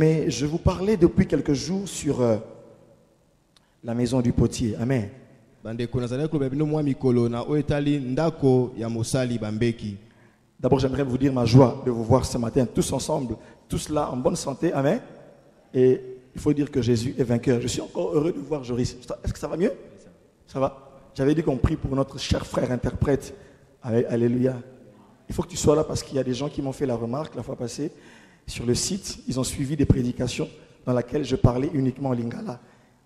Mais je vous parlais depuis quelques jours sur la maison du potier. Amen. D'abord, j'aimerais vous dire ma joie de vous voir ce matin, tous ensemble, tous là en bonne santé. Amen. Et il faut dire que Jésus est vainqueur. Je suis encore heureux de voir Joris. Est-ce que ça va mieux? Ça va? J'avais dit qu'on prie pour notre cher frère interprète. Alléluia. Il faut que tu sois là parce qu'il y a des gens qui m'ont fait la remarque la fois passée. Sur le site, ils ont suivi des prédications dans lesquelles je parlais uniquement en lingala.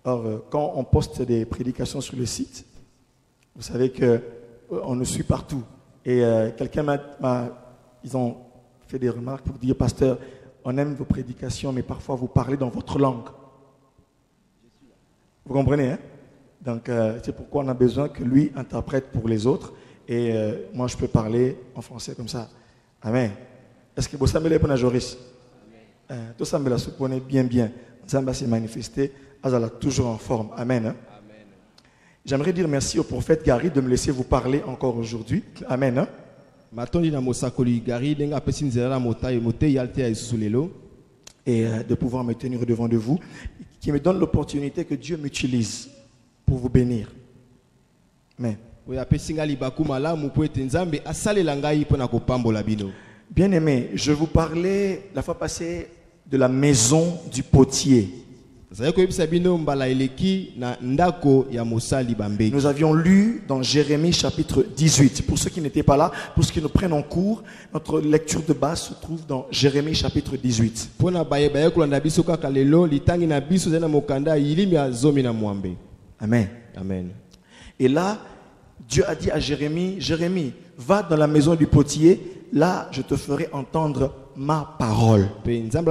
Or, quand on poste des prédications sur le site, vous savez qu'on nous suit partout. Et ils ont fait des remarques pour dire, pasteur, on aime vos prédications, mais parfois vous parlez dans votre langue. Vous comprenez, hein? Donc, c'est pourquoi on a besoin que lui interprète pour les autres. Et moi, je peux parler en français comme ça. Amen. Est-ce que vous savez pour Joris? Tout ça me suppone bien. Zamba s'est manifesté. Azala toujours en forme. Amen. Hein? Amen. J'aimerais dire merci au prophète Gary de me laisser vous parler encore aujourd'hui. Amen. Hein? Et de pouvoir me tenir devant de vous, qui me donne l'opportunité que Dieu m'utilise pour vous bénir. Amen. Bien-aimé, je vous parlais la fois passée de la maison du potier. Nous avions lu dans Jérémie chapitre 18. Pour ceux qui n'étaient pas là, pour ceux qui nous prennent en cours, notre lecture de base se trouve dans Jérémie chapitre 18. Amen. Amen. Et là, Dieu a dit à Jérémie, Jérémie, va dans la maison du potier, là je te ferai entendre ma parole. Et étant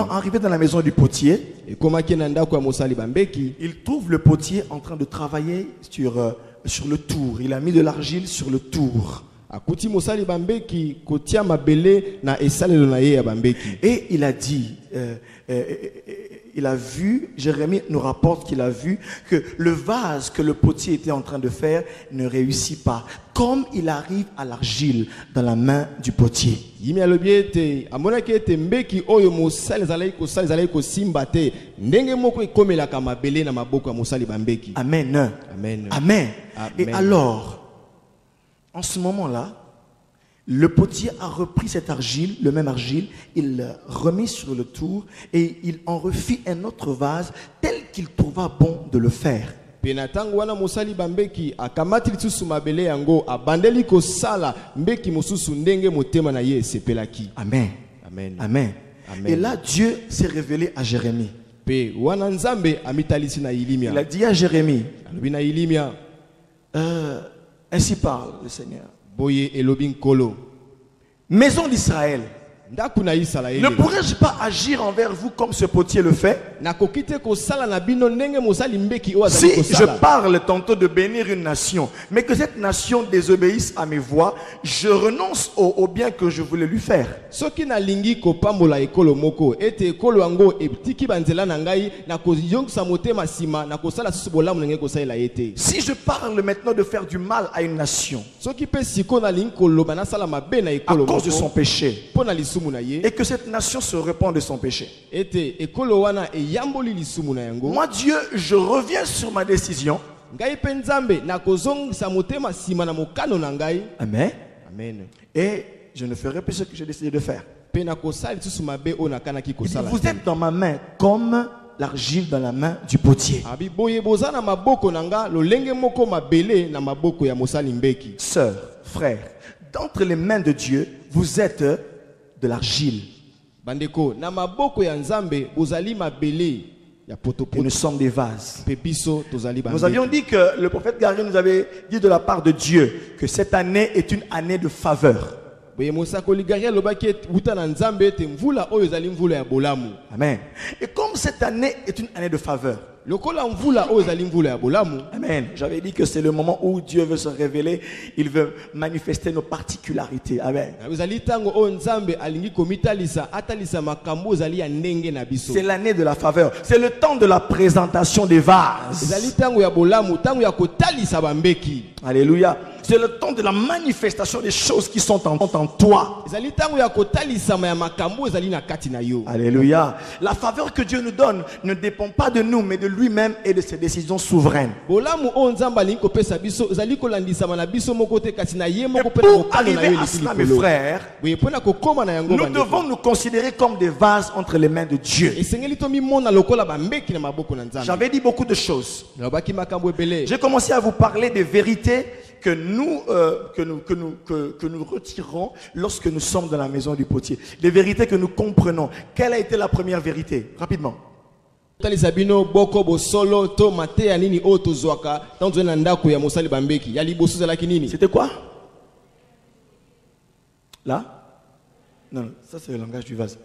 arrivé dans la maison du potier, il trouve le potier en train de travailler sur le tour. Il a mis de l'argile sur le tour. Et il a dit, il a vu, Jérémie nous rapporte qu'il a vu que le vase que le potier était en train de faire ne réussit pas, comme il arrive à l'argile dans la main du potier. Amen. Amen. Amen. Et alors, en ce moment-là, le potier a repris cette argile, le même argile, il l'a remis sur le tour et il en refit un autre vase tel qu'il trouva bon de le faire. Amen. Amen. Amen. Et là, Dieu s'est révélé à Jérémie. Il a dit à Jérémie, ainsi parle le Seigneur. Maison d'Israël, ne pourrais-je pas agir envers vous comme ce potier le fait? Si je parle tantôt de bénir une nation, mais que cette nation désobéisse à mes voix, je renonce au bien que je voulais lui faire. Si je parle maintenant de faire du mal à une nation à cause de son péché, et que cette nation se repent de son péché, moi Dieu, je reviens sur ma décision. Amen. Amen. Et je ne ferai plus ce que j'ai décidé de faire. Il dit, vous êtes dans ma main comme l'argile dans la main du potier. Sœurs, frères, d'entre les mains de Dieu, vous êtes de l'argile. Et nous sommes des vases. Nous avions dit que le prophète Gary nous avait dit de la part de Dieu que cette année est une année de faveur. Amen. Et comme cette année est une année de faveur, amen. J'avais dit que c'est le moment où Dieu veut se révéler. Il veut manifester nos particularités. Amen. C'est l'année de la faveur. C'est le temps de la présentation des vases. Alléluia. C'est le temps de la manifestation des choses qui sont en toi. Alléluia. La faveur que Dieu nous donne ne dépend pas de nous, mais de lui-même et de ses décisions souveraines. Et pour arriver à cela, mes frères, nous devons nous considérer comme des vases entre les mains de Dieu. J'avais dit beaucoup de choses. J'ai commencé à vous parler des vérités que nous retirons lorsque nous sommes dans la maison du potier. Des vérités que nous comprenons. Quelle a été la première vérité? Rapidement. C'était quoi? Là? Non, ça c'est le langage du vase.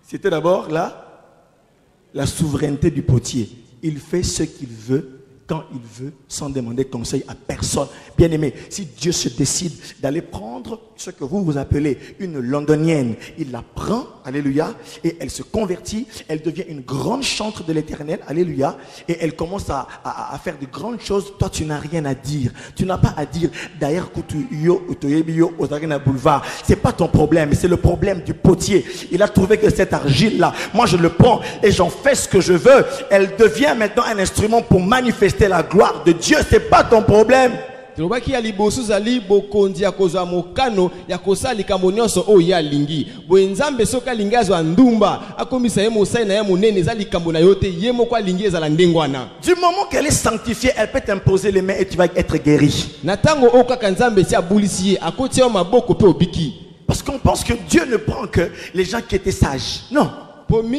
C'était d'abord la souveraineté du potier. Il fait ce qu'il veut, quand il veut, sans demander conseil à personne. Bien aimé, si Dieu se décide d'aller prendre ce que vous appelez une londonienne, il la prend, alléluia, et elle se convertit, elle devient une grande chantre de l'Éternel, alléluia, et elle commence à faire de grandes choses. Toi, tu n'as rien à dire. Tu n'as pas à dire, d'ailleurs, boulevard. C'est pas ton problème, c'est le problème du potier. Il a trouvé que cette argile-là, moi je le prends et j'en fais ce que je veux. Elle devient maintenant un instrument pour manifester la gloire de Dieu. C'est pas ton problème. Et du moment qu'elle est sanctifiée, elle peut t'imposer les mains et tu vas être guéri. Parce qu'on pense que Dieu ne prend que les gens qui étaient sages. Non. Même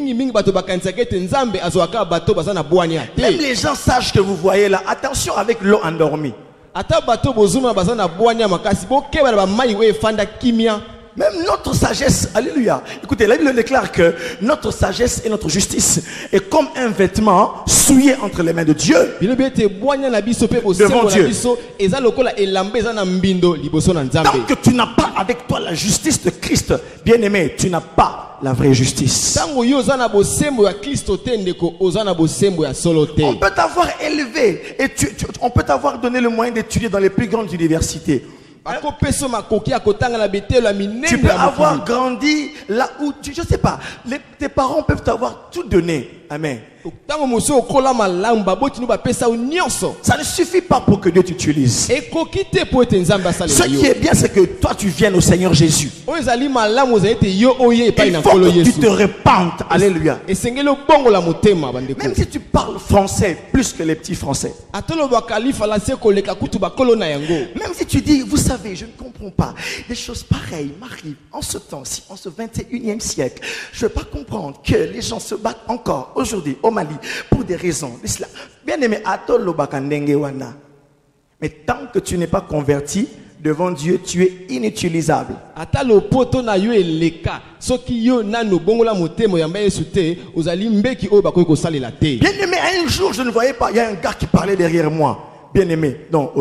les gens sages que vous voyez là, attention avec l'eau endormie. Même notre sagesse, alléluia. Écoutez, la Bible déclare que notre sagesse et notre justice est comme un vêtement souillé entre les mains de Dieu. Devant Dieu. Tant que tu n'as pas avec toi la justice de Christ, bien-aimé, tu n'as pas la vraie justice. On peut t'avoir élevé et on peut t'avoir donné le moyen d'étudier dans les plus grandes universités. Tu peux avoir grandi là où je ne sais pas, tes parents peuvent t'avoir tout donné. Amen. Ça ne suffit pas pour que Dieu t'utilise. Ce qui est bien, c'est que toi tu viennes au Seigneur Jésus. Il faut que tu te répandes. Alléluia. Même si tu parles français plus que les petits français. Même si tu dis, vous savez, je ne comprends pas. Des choses pareilles m'arrivent en ce temps-ci, en ce 21e siècle. Je ne veux pas comprendre que les gens se battent encore aujourd'hui au Mali pour des raisons d'islam. Bien aimé, mais tant que tu n'es pas converti devant Dieu, tu es inutilisable. Bien aimé, un jour je ne voyais pas, il y a un gars qui parlait derrière moi. Bien aimé, non,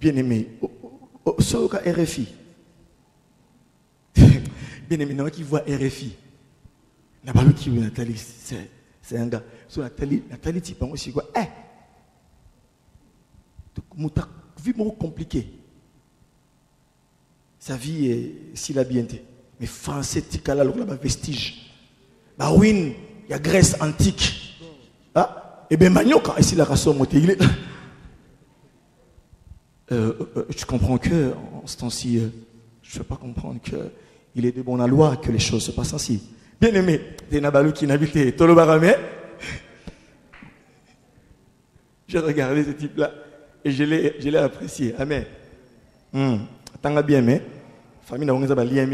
bien aimé, RFI. Bien aimé, non, qui voit RFI. Nathalie, c'est un gars. So Nathalie, tu penses aussi quoi? Vie compliquée. Sa vie est si la bienté. Mais français, tikala, là, vestige. Bah oui, il y a Grèce antique. Et bien Magnoka, ici la race montée. Tu comprends que en ce temps-ci, je ne peux pas comprendre qu'il est de bon aloi que les choses se passent ainsi. Bien aimé, des Nabalou qui n'habitait Tolobaramé. J'ai regardé ce type-là et je l'ai apprécié. Amen. Attends bien, mais famille n'a pas de lien.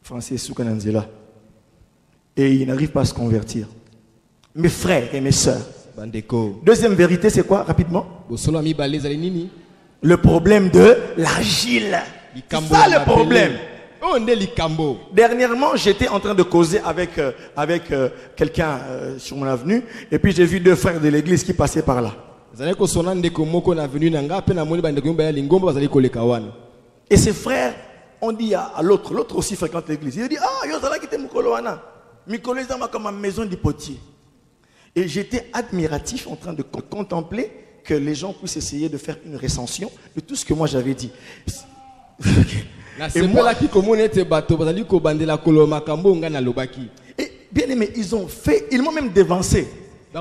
Français Soukananzela. Et il n'arrive pas à se convertir. Mes frères et mes sœurs. Deuxième vérité, c'est quoi, rapidement? Le problème de l'argile. C'est ça le problème. Dernièrement, j'étais en train de causer avec quelqu'un sur mon avenue. Et puis j'ai vu deux frères de l'église qui passaient par là. Et ces frères ont dit à l'autre aussi fréquente l'église. Il a dit, ah, yo, qui était Mukoloana. Mikolo ezama comme ma maison du potier. Et j'étais admiratif en train de contempler que les gens puissent essayer de faire une recension de tout ce que moi j'avais dit. Et moi, et bien aimé, ils m'ont même dévancé.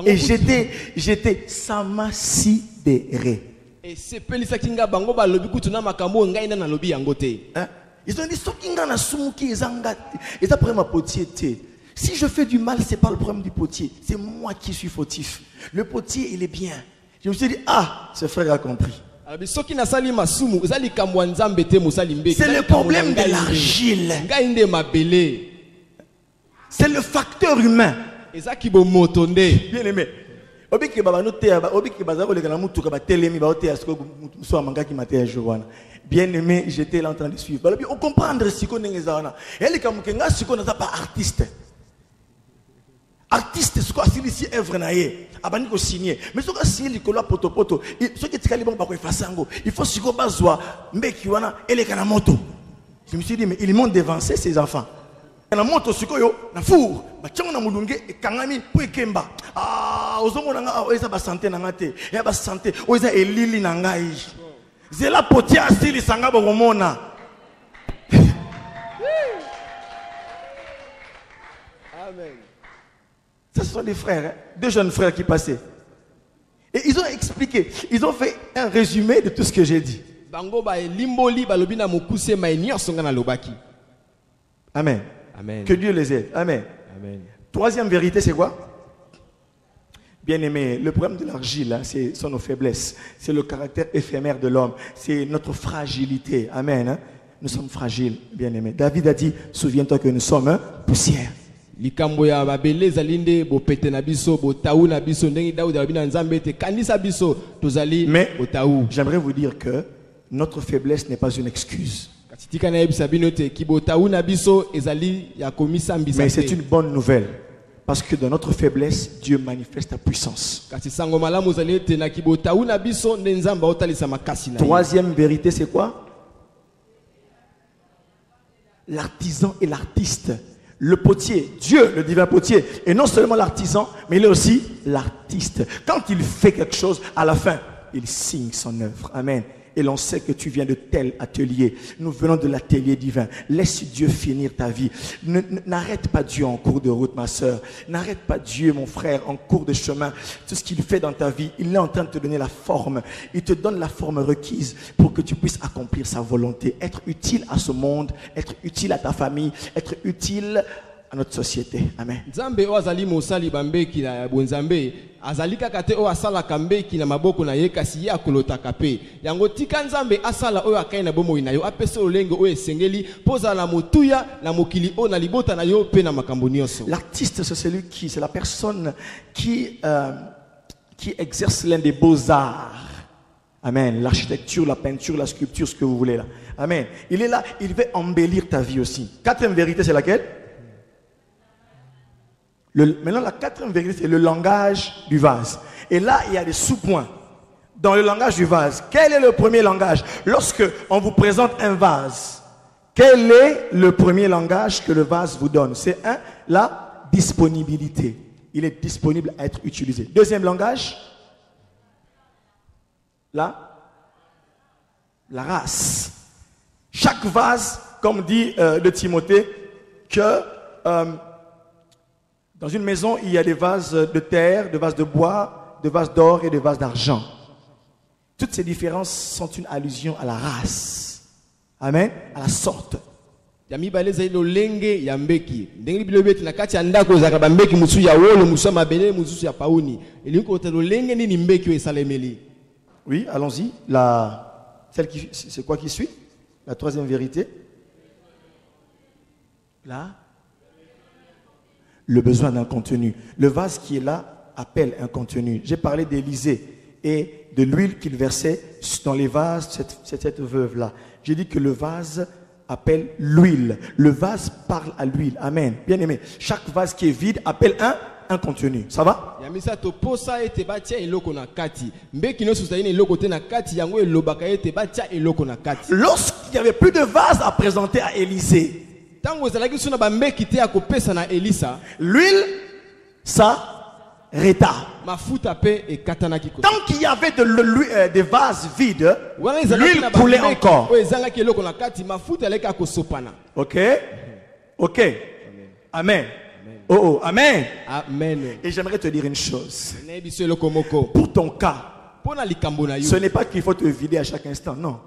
Et j'étais, ça m'a sidéré. Hein? Ils ont dit, si je fais du mal, ce n'est pas le problème du potier. C'est moi qui suis fautif. Le potier, il est bien. Je me suis dit, ah, ce frère a compris. C'est le problème de l'argile. C'est le facteur humain. Bien aimé. Bien aimé, j'étais là en train de suivre. On comprend ce qu'on est pas artiste. Artiste, ce qu'on a ici œuvre naie, abani ko signer. Mais ce qu'on a signé likola poto poto, ce qui est très bon pour faire sango. Il faut si qu'on bazwa mbeki wana ele kana moto. Je me suis dit mais ils m'ont dévancé ces enfants. Na moto sikoyo na four, ba tchango na mulunge e kangami po ekemba. Ah, ozomona nga eza ba santé na ngate. Ya ba santé, oza elili na ngai. Zela potier asili sanga bo komona. Amen. Ce sont des frères, hein? Deux jeunes frères qui passaient. Et ils ont expliqué, ils ont fait un résumé de tout ce que j'ai dit. Amen. Amen. Que Dieu les aide. Amen. Amen. Troisième vérité, c'est quoi? Bien aimé, le problème de l'argile, hein, ce sont nos faiblesses. C'est le caractère éphémère de l'homme. C'est notre fragilité. Amen. Hein? Nous sommes fragiles, bien aimé. David a dit, souviens-toi que nous sommes poussière. Mais j'aimerais vous dire que notre faiblesse n'est pas une excuse. Mais c'est une bonne nouvelle. Parce que dans notre faiblesse, Dieu manifeste sa puissance. Troisième vérité, c'est quoi? L'artisan et l'artiste. Le potier, Dieu, le divin potier, et non seulement l'artisan, mais il est aussi l'artiste. Quand il fait quelque chose, à la fin, il signe son œuvre. Amen. Et l'on sait que tu viens de tel atelier. Nous venons de l'atelier divin. Laisse Dieu finir ta vie. N'arrête pas Dieu en cours de route, ma soeur. N'arrête pas Dieu, mon frère, en cours de chemin. Tout ce qu'il fait dans ta vie, il est en train de te donner la forme. Il te donne la forme requise pour que tu puisses accomplir sa volonté. Être utile à ce monde, être utile à ta famille, être utile à notre société. Amen. Azali kakate o asala kambe ki na maboko na ye kasi ya kolotaka pe yango tika nzambe asala oyo akai na bomo ina yo apese olenge o esengeli poza la motuya na mokili o na libota na yo pe na makambo nyonso. L'artiste, c'est celui qui, c'est la personne qui exerce l'un des beaux-arts. Amen. L'architecture, la peinture, la sculpture, ce que vous voulez là. Amen. Il est là, il veut embellir ta vie aussi. Quatrième vérité, c'est laquelle? Maintenant, la quatrième vérité, c'est le langage du vase. Et là, il y a des sous-points. Dans le langage du vase, quel est le premier langage? Lorsque on vous présente un vase, quel est le premier langage que le vase vous donne? C'est la disponibilité. Il est disponible à être utilisé. Deuxième langage, la race. Chaque vase, comme dit de Timothée, que dans une maison, il y a des vases de terre, des vases de bois, des vases d'or et des vases d'argent. Toutes ces différences sont une allusion à la race. Amen. À la sorte. Oui, allons-y. C'est quoi qui suit? La troisième vérité. Là. Le besoin d'un contenu. Le vase qui est là appelle un contenu. J'ai parlé d'Élisée et de l'huile qu'il versait dans les vases, cette veuve-là. J'ai dit que le vase appelle l'huile. Le vase parle à l'huile. Amen. Bien aimé. Chaque vase qui est vide appelle un contenu. Ça va? Lorsqu'il n'y avait plus de vase à présenter à Élisée, l'huile s'arrêta. Tant qu'il y avait des vases vides, l'huile coulait encore. Ok? Ok. Amen. Oh, amen. Et j'aimerais te dire une chose. Pour ton cas, ce n'est pas qu'il faut te vider à chaque instant, non.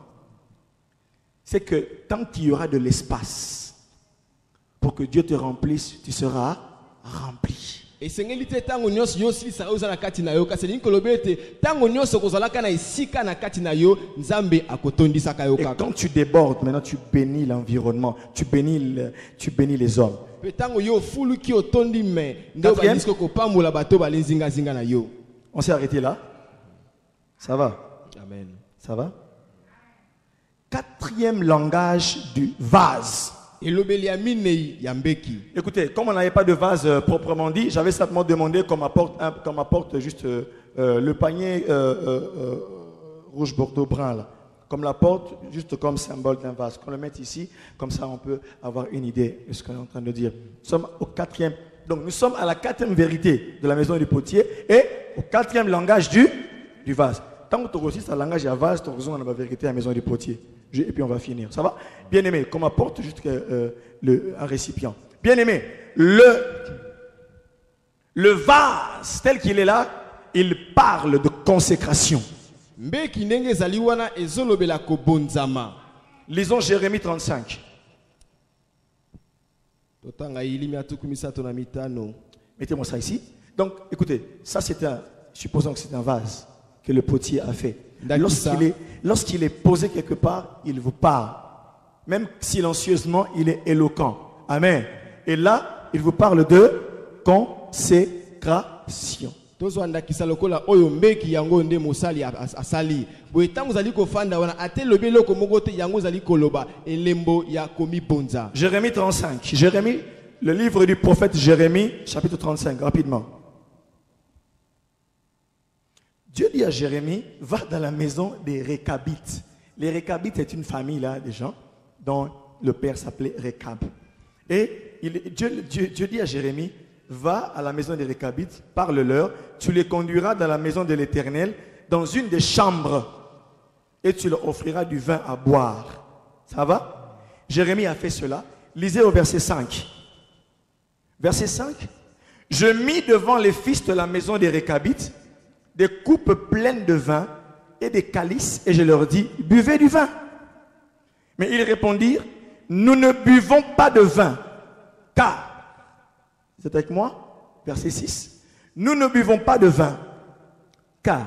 C'est que tant qu'il y aura de l'espace pour que Dieu te remplisse, tu seras rempli. Et quand tu débordes, maintenant tu bénis l'environnement, tu bénis les hommes. On s'est arrêté là? Ça va? Amen. Ça va? Quatrième langage du vase. Écoutez, comme on n'avait pas de vase proprement dit, j'avais simplement demandé qu'on m'apporte juste le panier rouge bordeaux brun là. Comme l'apporte juste comme symbole d'un vase. Qu'on le mette ici, comme ça on peut avoir une idée de ce qu'on est en train de dire. Nous sommes au quatrième. Donc nous sommes à la quatrième vérité de la maison du potier et au quatrième langage du vase. Tant que tu reçois ce langage de vase, tu reçois la vérité à la maison du potier. Et puis on va finir. Ça va? Bien aimé, qu'on m'apporte juste un récipient. Bien aimé, le vase tel qu'il est là, il parle de consécration. Lisons Jérémie 35. Mettez-moi ça ici. Donc, écoutez, ça supposons que c'est un vase que le potier a fait. Lorsqu'il est posé quelque part, il vous parle. Même silencieusement, il est éloquent. Amen. Et là, il vous parle de consécration. Jérémie 35. Jérémie, le livre du prophète Jérémie, chapitre 35, rapidement. Dieu dit à Jérémie, va dans la maison des Récabites. Les Récabites est une famille là, des gens dont le père s'appelait Récab. Et Dieu dit à Jérémie, va à la maison des Récabites, parle-leur, tu les conduiras dans la maison de l'Éternel, dans une des chambres, et tu leur offriras du vin à boire. Ça va? Jérémie a fait cela. Lisez au verset 5. Verset 5. Je mis devant les fils de la maison des Récabites des coupes pleines de vin et des calices, et je leur dis, buvez du vin. Mais ils répondirent, nous ne buvons pas de vin, car, vous êtes avec moi? Verset 6. Nous ne buvons pas de vin, car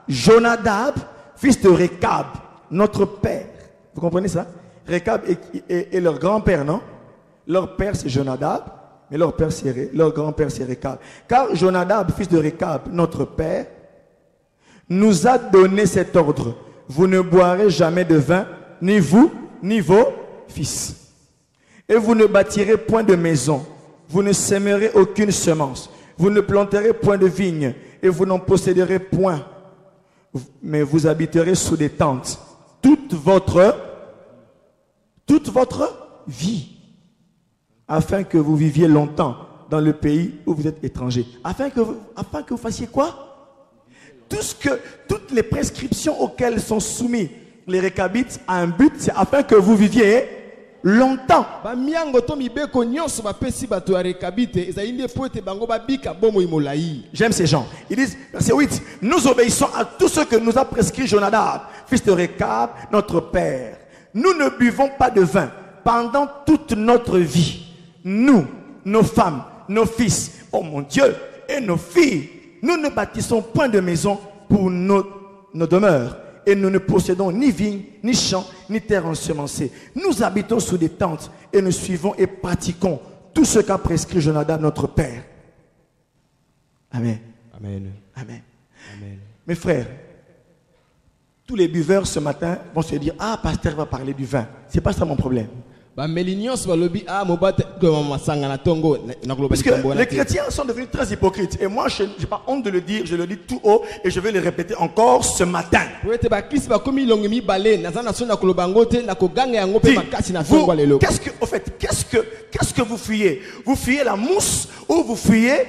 Jonadab, fils de Récab, notre père, vous comprenez ça? Récab est leur grand-père, non? Leur père c'est Jonadab, mais leur grand-père c'est Récab. Car Jonadab, fils de Récab, notre père, nous a donné cet ordre. Vous ne boirez jamais de vin, ni vous, ni vos fils. Et vous ne bâtirez point de maison. Vous ne sèmerez aucune semence. Vous ne planterez point de vigne. Et vous n'en posséderez point. Mais vous habiterez sous des tentes. Toute votre vie. Afin que vous viviez longtemps dans le pays où vous êtes étranger. Afin que vous fassiez quoi? Toutes les prescriptions auxquelles sont soumis les Récabites à un but, c'est afin que vous viviez longtemps. J'aime ces gens. Ils disent, verset 8, nous obéissons à tout ce que nous a prescrit Jonadab, fils de Récab, notre père. Nous ne buvons pas de vin pendant toute notre vie. Nous, nos femmes, nos fils, oh mon Dieu, et nos filles, nous ne bâtissons point de maison pour nos demeures. Et nous ne possédons ni vignes, ni champs, ni terre ensemencée. Nous habitons sous des tentes et nous suivons et pratiquons tout ce qu'a prescrit Jonadab, notre père. Amen. Amen. Amen. Amen. Mes frères, tous les buveurs ce matin vont se dire, ah, pasteur va parler du vin. Ce n'est pas ça mon problème. Parce que les chrétiens sont devenus très hypocrites. Et moi, je n'ai pas honte de le dire, je le dis tout haut et je vais le répéter encore ce matin. Qu'est-ce que vous fuyez? Vous fuyez la mousse ou vous fuyez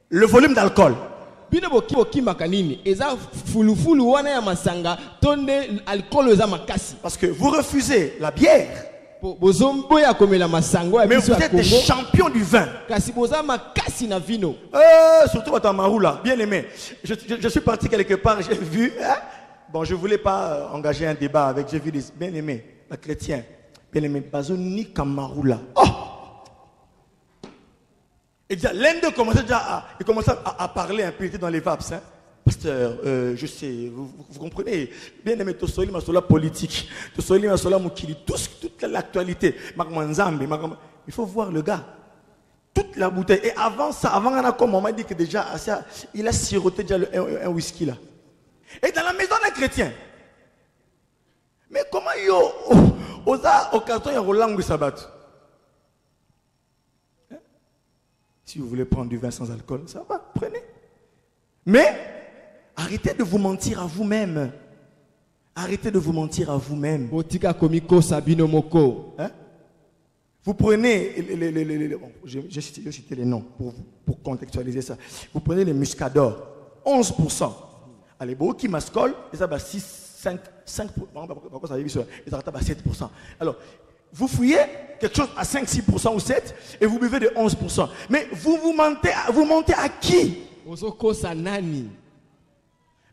le volume d'alcool? Parce que vous refusez la bière, mais vous êtes des champions du vin. Surtout à Maroula, bien aimé. Je suis parti quelque part, j'ai vu. Bon, je ne voulais pas engager un débat avec. J'ai vu des bien aimés, les chrétiens. Bien aimé, Bazoni Kamaroula. Oh! Et déjà, l'un d'eux commençait déjà à parler un peu, il était dans les VAPS. Hein. Pasteur, je sais, vous comprenez, bien aimé, Tosoli Masola politique, Tosoli Masola Moukili, toute l'actualité. Il faut voir le gars. Toute la bouteille. Et avant ça, avant on m'a dit que déjà, il a siroté déjà un whisky là. Et dans la maison d'un chrétien. Mais comment yo, aux occasions, il y a Roland Sabat. Si vous voulez prendre du vin sans alcool, ça va, prenez. Mais arrêtez de vous mentir à vous-même. Arrêtez de vous mentir à vous-même. Hein? Vous prenez, bon, j'ai cité les noms pour contextualiser ça. Vous prenez les muscadors, 11%. Allez, beaucoup qui mascolent, et ça va 6, 5%. Pourquoi ça arrive sur et ça va 7%. Alors, vous fouillez quelque chose à 5, 6% ou 7% et vous buvez de 11%. Mais vous mentez à qui?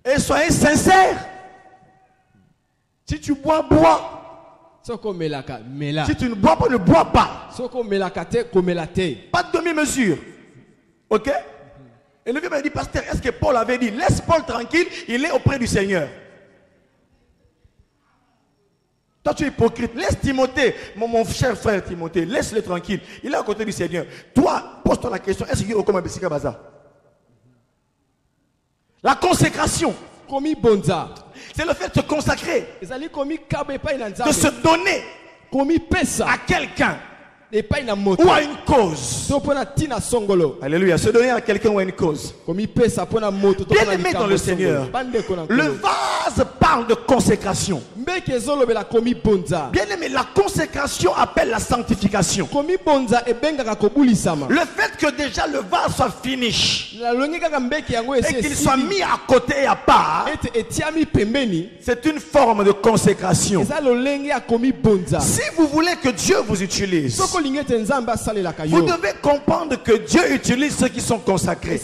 Et soyez sincères. Si tu bois, bois. Si tu ne bois pas, ne bois pas. Pas de demi-mesure. Ok? Et le vieux m'a dit, pasteur, est-ce que Paul avait dit, laisse Paul tranquille, il est auprès du Seigneur. Toi, tu es hypocrite. Laisse Timothée, mon cher frère Timothée, laisse-le tranquille. Il est à côté du Seigneur. Toi, pose-toi la question, est-ce qu'il y a aucun Bessika Baza? La consécration. C'est le fait de se consacrer. De se donner à quelqu'un. Ou à une cause. Alléluia. Se donner à quelqu'un ou à une cause. Bien aimé dans le Seigneur. Le vase parle de consécration. Bien aimé, la consécration appelle la sanctification. Le fait que déjà le vase soit finish et qu'il soit mis à côté et à part, c'est une forme de consécration. Si vous voulez que Dieu vous utilise, vous devez comprendre que Dieu utilise ceux qui sont consacrés.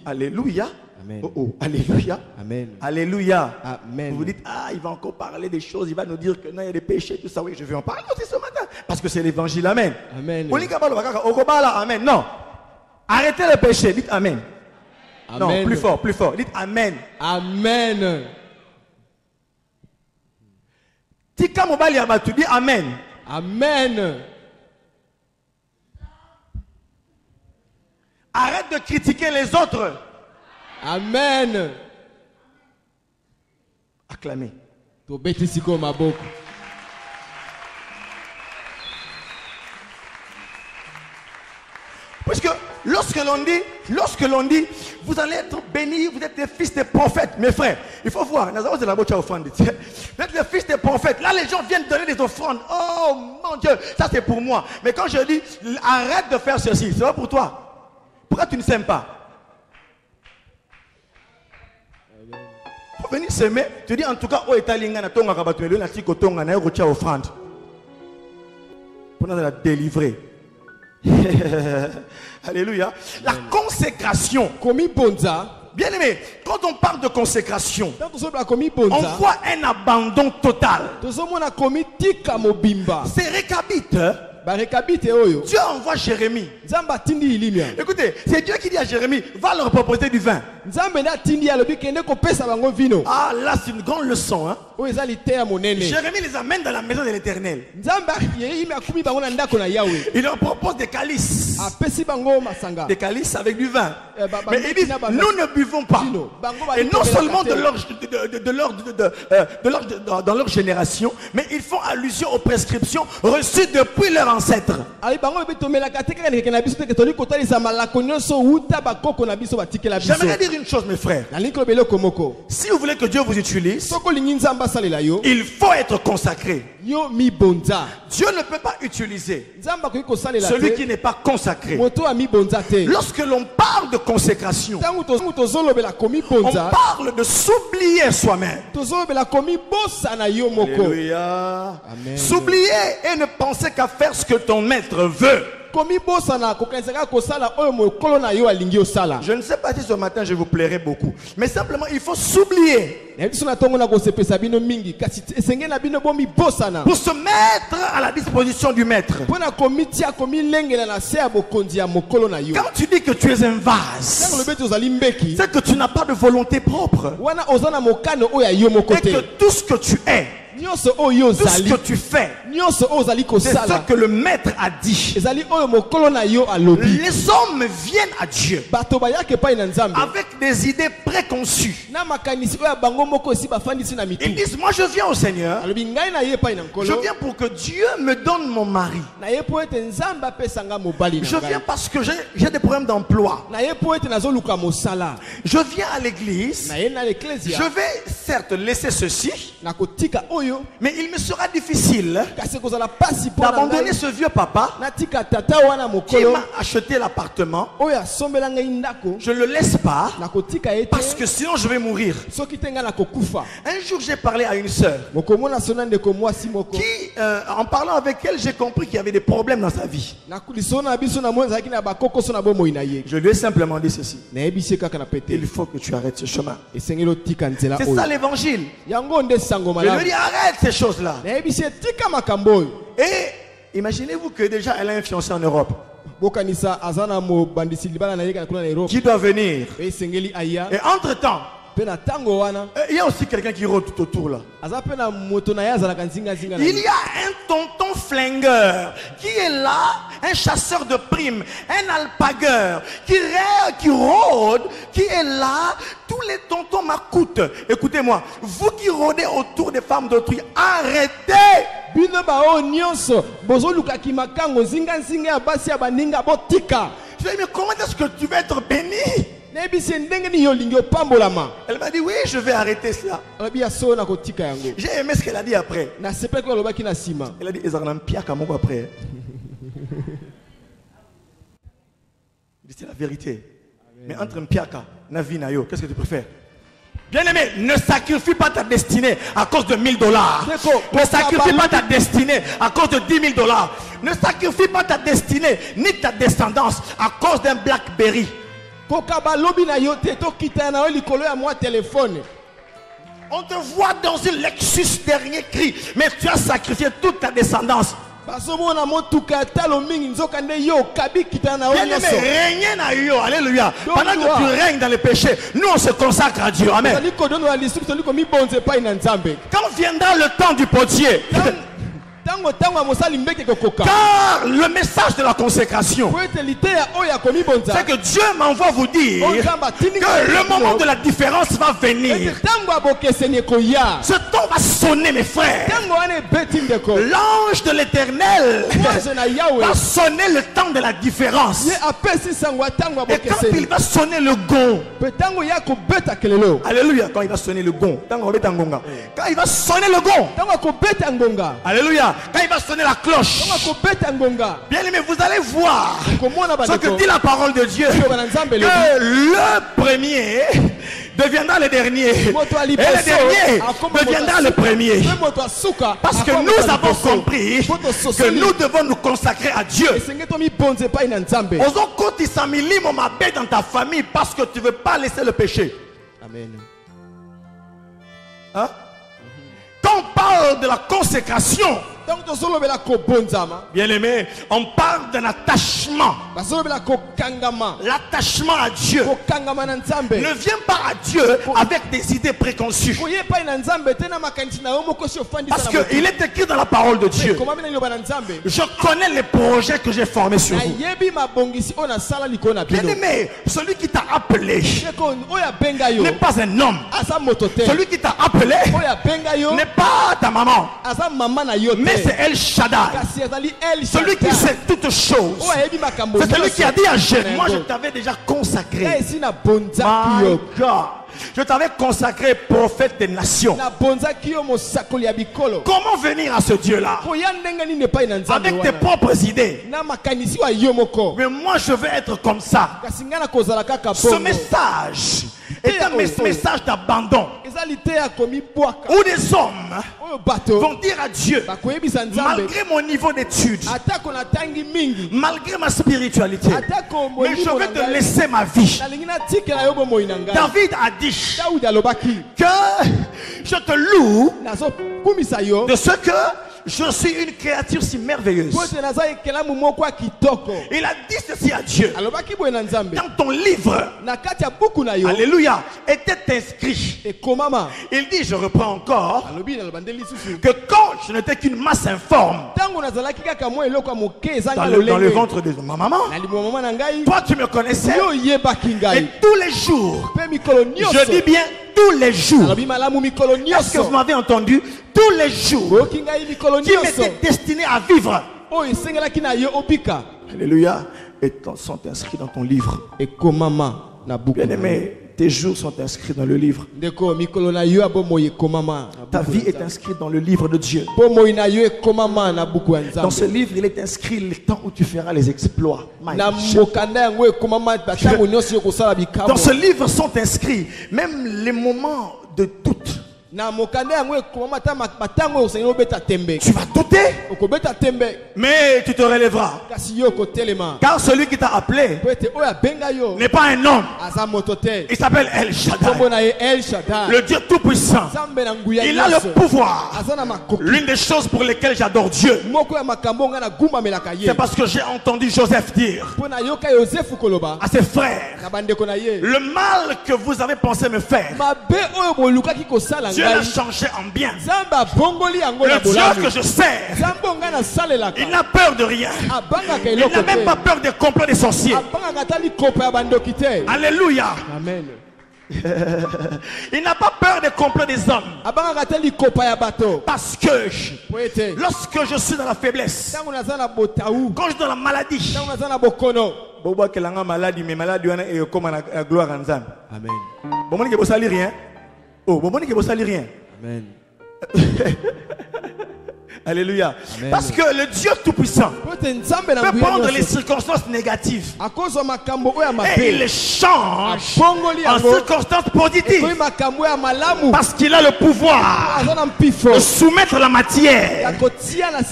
Alléluia. Amen. Oh, oh. Alléluia. Amen. Alléluia. Amen. Vous vous dites, il va encore parler des choses, il va nous dire que non, il y a des péchés, tout ça. Oui, je vais en parler aussi ce matin. Parce que c'est l'évangile. Amen. Amen. Amen. Non. Arrêtez le péché. Dites Amen. Amen. Non, plus fort, plus fort. Dites Amen. Amen. Tika mobali abatu, dis Amen. Amen. Arrête de critiquer les autres. Amen. Acclamez. Puisque lorsque l'on dit, vous allez être bénis, vous êtes des fils des prophètes, mes frères. Il faut voir, vous êtes les fils des prophètes. Là, les gens viennent donner des offrandes. Oh mon Dieu, ça c'est pour moi. Mais quand je dis, arrête de faire ceci, c'est pas pour toi. Pourquoi tu ne s'aimes pas? Il faut venir s'aimer. Tu dis en tout cas, oh, Italinga, tonga kabatuelo, na tiko tonga, na yokocha offrande. Pour nous la délivrer. Alléluia. La consécration. Bien aimé, quand on parle de consécration, on voit un abandon total. C'est Récabite. Dieu envoie Jérémie. Écoutez, c'est Dieu qui dit à Jérémie, va leur proposer du vin. Nzambe na tindi alobi kende kopesa bango vino. Ah, là, c'est une grande leçon. Hein? O ezali te ya monene. Jérémie les amène dans la maison de l'Éternel. Nzambe yeyimi akumi bango na ndako na Yahweh. Il leur propose des calices. Apesi bango masanga. Des calices avec du vin. Ba- Mais ils disent, nous ne buvons pas. Vino. Bango ba Et non litobela seulement kate. dans leur génération, mais ils font allusion aux prescriptions reçues depuis leurs ancêtres. Ali bango betomelaka te kaka ndeke na biso te toli kotalisa malako nyonso uta bakoko na biso batikela biso. J'aimerais dire une chose, mes frères. Na linko beloko moko. Si vous voulez que Dieu vous utilise, Soko lingi Nzambe asalela yo. il faut être consacré. Yo mi bonza. Dieu ne peut pas utiliser Nzambe akoki kosalela celui te. qui n'est pas consacré. Moto ami bonza te. Lorsque l'on parle de consécration, Tangu tozolobela komi on bonza. parle de s'oublier soi-même. Tozolobela komi bosa na yo moko. Alléluia. Amen. S'oublier et ne penser qu'à faire ce que ton maître veut. Komi bosa na kokanisaka kosala oyo mokolo na yo alingi osala. Je ne sais pas si ce matin je vous plairai beaucoup, mais simplement il faut s'oublier Na biso na tongo na kosepesa bino mingi kasi esenge na bino bomi bosa na. pour se mettre à la disposition du maître. Pona komitia komi lengela na se ya bokonzi ya mokolo na yo. Quand tu dis que tu es un Tango vase, lobe tozali mbeki. c'est que tu n'as pas de volonté propre Wana ozana mokano oyo ya yo moko et que te. tout ce que tu es, Nyonso oyo tout ce ozali. que tu fais, Nyonso oyo ozali c'est ce kosala. que le maître a dit. Ezali oyo mokolo na yo alobi. Les hommes viennent à Dieu Bato bayake pai na Nzambe. avec des idées préconçues. Na makanisi oyo ya bango moko esi bafandisi na mitu. Ils disent, moi je viens au Seigneur, Alobi ngai na ye pai na je nkolo. viens pour que Dieu me donne mon mari. Na ye po ete Nzambe apesanga mobali na Je ngai. viens parce que j'ai des problèmes d'emploi. Na ye po ete nazoluka mosala. Je viens à l'église. Na ye na l'ecclesia. Je vais certes laisser ceci, Na kotika oyo. mais il me sera difficile Kasi kozala pasi po na d'abandonner ngai. ce vieux papa Na tika tata wana qui mokolo. m'a acheté l'appartement. Oyo asombela ngai ndako. Je ne le laisse pas Na kotika ete. parce que sinon je vais mourir. Soki te ngai na kokufa. Un jour j'ai parlé à une sœur Mokomona sona ndeko mwasi moko. qui, en parlant avec elle, j'ai compris qu'il y avait des problèmes dans sa vie. Na kuliso na biso na mwana zaki na bakoko so na bomoi na ye. Je lui ai simplement dit ceci. Na yebisi kaka na pete. Il faut que tu arrêtes ce chemin. Esengelo tika nzela C'est oyo. ça l'évangile. Yango nde sango Je lui malamu. ai dit arrête ces choses-là. Na yebisi tika makambo oyo. Et imaginez-vous que déjà elle a un fiancé en Europe Bokanisa azana mo bandisi libana na ye kana kuna na Europe. qui doit venir. Pe sengeli aya. Et entre-temps, Pe na tango wana. il y a aussi quelqu'un qui rôde tout autour là. Aza pe na moto na ye azalaka nzinga nzinga na Il ye. y a un tonton flingueur qui est là, un chasseur de primes, un alpagueur qui rôde, qui est là. Tous les tontons m'écoutent. Écoutez-moi, vous qui rôdez autour des femmes d'autrui, arrêtez. Bino ba o nyonso bozoluka kimakango nzinga nzinga ya basi ya baninga botika. Je lui ai dit, mais comment est-ce que tu vas être béni? Na yebisi ndenge ni yo lingi opambolama. Elle m'a dit, oui, je vais arrêter cela. Alobi ya so na kotika yango. J'ai aimé ce qu'elle a dit après. Na sepeli ko alobaki na sima. Elle a dit, Ezarnam Piaka Moko après. Il dit, c'est la vérité. Mais entre un Piaka, Navi Nayo, qu'est-ce que tu préfères? Bien-aimé, ne sacrifie pas ta destinée à cause de $1000. Ne sacrifie pas ta destinée à cause de $10 000. Ne sacrifie pas ta destinée ni ta descendance à cause d'un Blackberry. Koka balobi na yo te to kita na yo likolo ya mwa telefone. On te voit dans une Lexus dernier cri, mais tu as sacrifié toute ta descendance. Basomona motuka talo mingi nzoka nde yo kabi kita na yo Bien-aimé, nyonso. régnez na yo, alléluia. Donc, Pendant que gloire. tu règnes dans le péché, nous on se consacre à Dieu. Amen. Tali kodono ya lisuku tali komi bonze pai na Nzambe. Quand viendra le temps du potier, Tango tango ya mosali mbeke kokoka. car le message de la consécration, Po ete liteya oyo ya komi bonza. c'est que Dieu m'envoie vous dire que le moment de la différence va venir. Ete tango abokeseni ekoya. Ce temps va sonner, mes frères. Tango wana ebeti ndeko. L'ange de l'Éternel Mwanze na Yahweh. va sonner le temps de la différence. Ye apesi sango ya tango Et quand il abokeseni. va sonner le gong, Pe tango ya kobeta kelelo. alléluia, quand il va sonner le gong, quand il va sonner le gong, Tango akobeta ngonga. alléluia, quand il va sonner la cloche, Tango akobeta ngonga. bien aimé, vous allez voir Komona ce que bandeko. dit la parole de Dieu, que le premier deviendra le dernier et le dernier deviendra le premier. Parce que nous avons compris que nous devons nous consacrer à Dieu. Osons kotisa milimo mabe dans ta famille parce que tu ne veux pas laisser le péché. Amen. Hein? Quand on parle de la consécration, Bien-aimé, on parle d'un attachement. L'attachement à Dieu ne vient pas à Dieu avec des idées préconçues. Parce qu'il est écrit dans la parole de Dieu. Je connais les projets que j'ai formés sur vous. Bien-aimé, celui qui t'a appelé n'est pas un homme. Celui qui t'a appelé n'est pas ta maman, mais c'est El Shaddai. Celui qui sait toutes choses. C'est celui qui a dit à Jésus, moi je t'avais déjà consacré. My God. Je t'avais consacré prophète des nations. Comment venir à ce Dieu-là avec tes propres idées? Mais moi je veux être comme ça. Ce message est un message d'abandon où des hommes vont dire à Dieu, malgré mon niveau d'études, malgré ma spiritualité, mais je vais te laisser ma vie. David a dit que je te loue de ce que je suis une créature si merveilleuse. Il a dit ceci à Dieu. Dans ton livre, alléluia, était inscrit. Il dit, je reprends encore, que quand je n'étais qu'une masse informe dans le ventre de ma maman, toi tu me connaissais. Et tous les jours, je dis bien tous les jours. Est-ce que vous m'avez entendu? Tous les jours qui m'étaient destinés à vivre, alléluia, sont inscrits dans ton livre. Bien-aimé, tes jours sont inscrits dans le livre. Ta vie est inscrite dans le livre de Dieu. Dans ce livre, il est inscrit le temps où tu feras les exploits. Dans ce livre sont inscrits même les moments de doute. Tu vas douter, mais tu te relèveras. Car celui qui t'a appelé n'est pas un homme. Il s'appelle El Shaddai, le Dieu Tout-Puissant. Il a le pouvoir. L'une des choses pour lesquelles j'adore Dieu, c'est parce que j'ai entendu Joseph dire à ses frères, le mal que vous avez pensé me faire, Dieu l'a changé en bien. Le Dieu que je sers, il n'a peur de rien. Il n'a même pas peur des complots des sorciers. Alléluia. Amen. Il n'a pas peur des complots des hommes. Parce que lorsque je suis dans la faiblesse, quand je suis dans la maladie, Amen. Oh, bon, que vous salez rien. Amen. Alléluia. Amen. Parce que le Dieu Tout-Puissant peut prendre les circonstances négatives et il les change en circonstances positives. Parce qu'il a le pouvoir de soumettre la matière.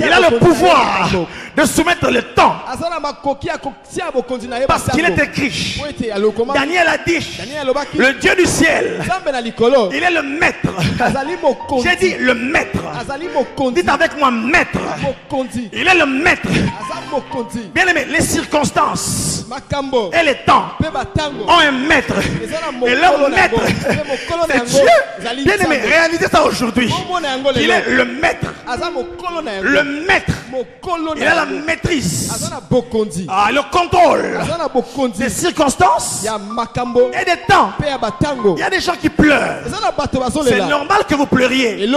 Il a le pouvoir de soumettre le temps. Parce qu'il est écrit, Daniel a dit, le Dieu du ciel, il est le maître. J'ai dit le maître. Dites avec moi maître. Il est le maître. Bien aimé, les circonstances et les temps ont un maître. Et leur maître, c'est Dieu. Bien aimé, réalisez ça aujourd'hui. Il est le maître. Le maître. Il a la maîtrise. Le contrôle des circonstances et des temps. Il y a des gens qui pleurent. C'est normal que vous pleuriez.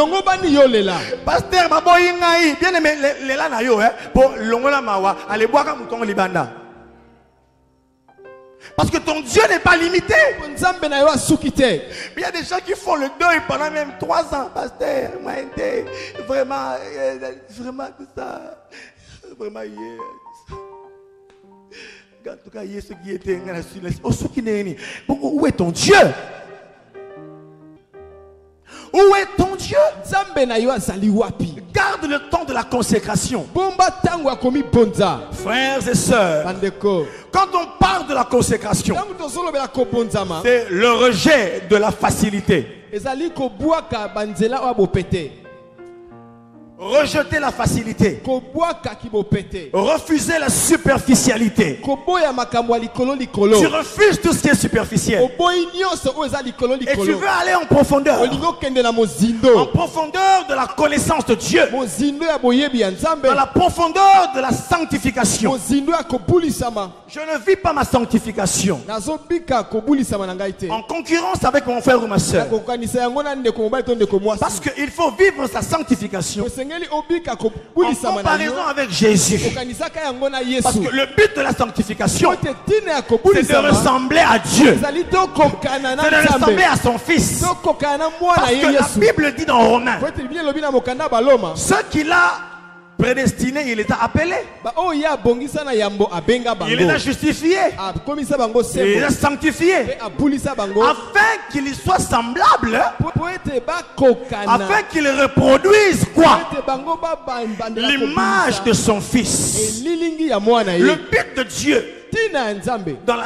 Pasteur, bien aimé, les là na yo, pour longola mawa, allez boire comme ton libanda. Parce que ton Dieu n'est pas limité. Il y a des gens qui font le deuil pendant même 3 ans. Pasteur, vraiment, vraiment tout ça. Vraiment, en tout cas, il y a ceux qui étaient où est ton Dieu? Où est ton Dieu? Garde le temps de la consécration. Frères et sœurs, quand on parle de la consécration, c'est le rejet de la facilité. Rejeter la facilité. kobwaka kibopete, Refuser la superficialité. koboya makambo ya likolo likolo, Tu refuses tout ce qui est superficiel. oboyi nyonso oyo eza likolo Et tu likolo, veux aller en profondeur. olingi okende na En mozindo, profondeur de la connaissance de Dieu. mozindo ya boyebi ya Nzambe, Dans la profondeur de la sanctification. mozindo ya kobulisama. Je ne vis pas ma sanctification Nazobika kobulisama na ngai te, en concurrence avec mon frère ou ma soeur. nakokanisa yango na ndeko mobali to ndeko mwasi, Parce qu'il faut vivre sa sanctification osengeli obika en kobulisama na comparaison yo, avec Jésus. okanisaka yango na Parce Yesu. que le but de la sanctification, Ote tina ya c'est de kobulisama ressembler à Dieu. ezali tokokana na C'est de ressembler Nzambe, à son Fils. tokokana na mwana Parce ye que la Yesu. Bible dit dans Romains, Po ete Biblia elobi na mokanda baloma, ceux qu'il a prédestinés, il les a appelés. ba oyo ye abongisa na yambo abenga Il les a bango, justifiés. akomisa bango Il les a sembo, sanctifiés. pe abulisa bango, Afin qu'ils soient semblables. po ete bakokana, Afin qu'ils reproduisent po quoi? ete bango babandela L'image de kobimisa son Fils. elilingi ya mwana Le ye. but de Dieu Tina ya Nzambe dans la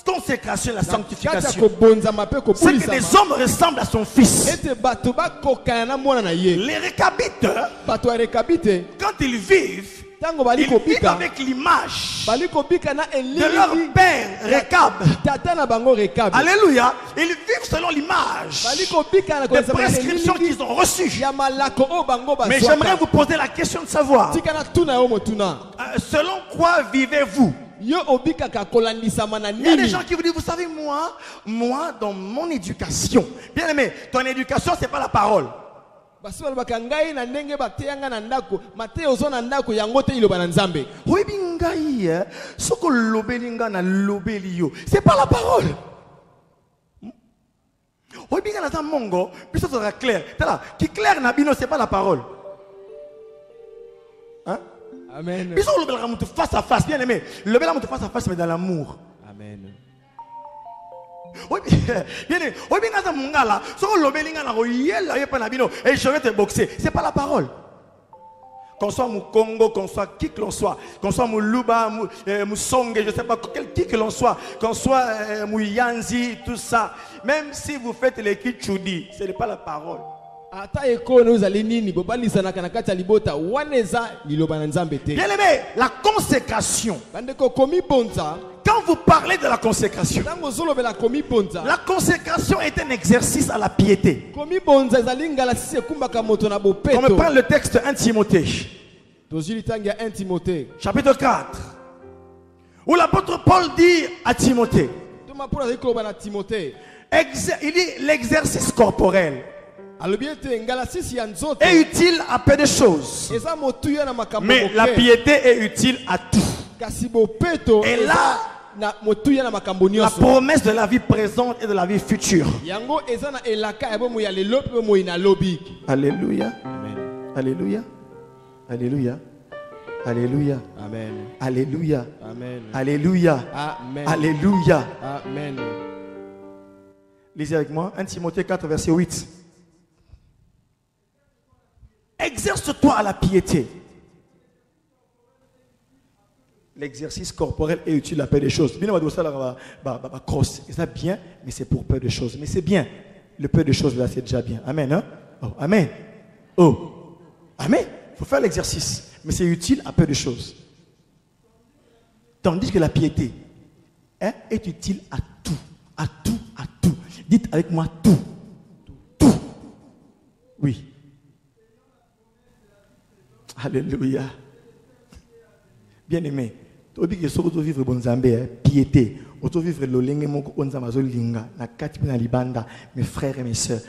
consécration, la kati ya sanctification, kobonzama pe c'est que des kobulisama, hommes ressemblent à son Fils. ete bato bakokana na mwana na ye. Les récabites, Bato ya rekabi te, quand ils vivent, ntango bali ils vivent kobika, avec l'image bali kobika na de leur elilingi père, Récab. tata na bango rekabi, Alléluia. Ils vivent selon l'image bali kobika na des kobisa na prescriptions elilingi qu'ils ont reçues. ya malako oyo bango Mais j'aimerais bazwaka. vous poser la question de savoir, Tika na tuna yo motuna, selon quoi vivez-vous? yo obikaka kolandisama na Il y a des nini? gens qui vous disent, vous savez, moi, dans mon éducation, bien aimé, ton éducation, c'est pas la parole. Basi balobaka ngai na ndenge bateyanga na ndako, mateyo ozo na ndako yango te iloba na Nzambe. Oyebi ngai, soko lobeli nga na lobeli yo, c'est pas la parole. Oyebi nga naza mongo, biso sera clair. Tala, qui clair na bino, c'est pas la parole. Hein? Amen. Biso lobelaka mutu face à face, bien aimé. Lobela mutu face à face, mais dans l'amour. Amen. Oyebi, bien aimé. Oyebi nga naza mongala, soko lobeli nga na koyela yepa na bino, et je vais te boxer. C'est pas la parole. Qu'on soit Mukongo, qu'on soit qui que l'on soit, qu'on soit Muluba, Musonge, je ne sais pas qui que l'on soit, qu'on soit Muyanzi, tout ça. Même si vous faites les Kichudi, ce n'est pas la parole. Ata ekone ozali nini bobalisanaka na kati ya libota wana eza liloba na Nzambe te. Bien aimé, la consécration. Bandeko komi bonza, Quand vous parlez de la consécration, ntango ozolobela komi bonza, la consécration est un exercice à la piété. komi bonza ezali ngala sisi ekumbaka moto na On me bopeto. prend le texte 1 Timothée, Tozwi litangi ya 1 Timothée. chapitre 4, où l'apôtre Paul dit à Timothée, Toma mpona azali koloba na Timothée. il dit l'exercice corporel Alobi ete ngala sisi ya nzoto est utile à peu de choses. eza motuya na makambo Mais la moke. piété est utile à tout. Kasi bopeto Et eza là, na motuya na makambo la nyonso. promesse de la vie présente et de la vie future. Yango eza na elaka ya bomoi ya lelo mpe bomoi na lobi. Alléluia. Amen. Alléluia. Alléluia. Alléluia. Amen. Alléluia. Amen. Alléluia. Amen. Alléluia. Amen. Lisez avec moi 1 Timothée 4, verset 8. Exerce-toi à la piété. L'exercice corporel est utile à peu de choses. Bien, on va dire ça, cross. C'est bien, mais c'est pour peu de choses. Mais c'est bien. Le peu de choses là, c'est déjà bien. Amen. Hein? Oh, amen. Oh, amen. Il faut faire l'exercice, mais c'est utile à peu de choses. Tandis que la piété est utile à tout, à tout, à tout. Dites avec moi tout, tout. Oui. Alléluia. Bien-aimé, tu dis que ce que tu vivre bon Zambé, piété, tu vivre le lingue mon onzama zolinga, na kati na libanda, mes frères et mes sœurs,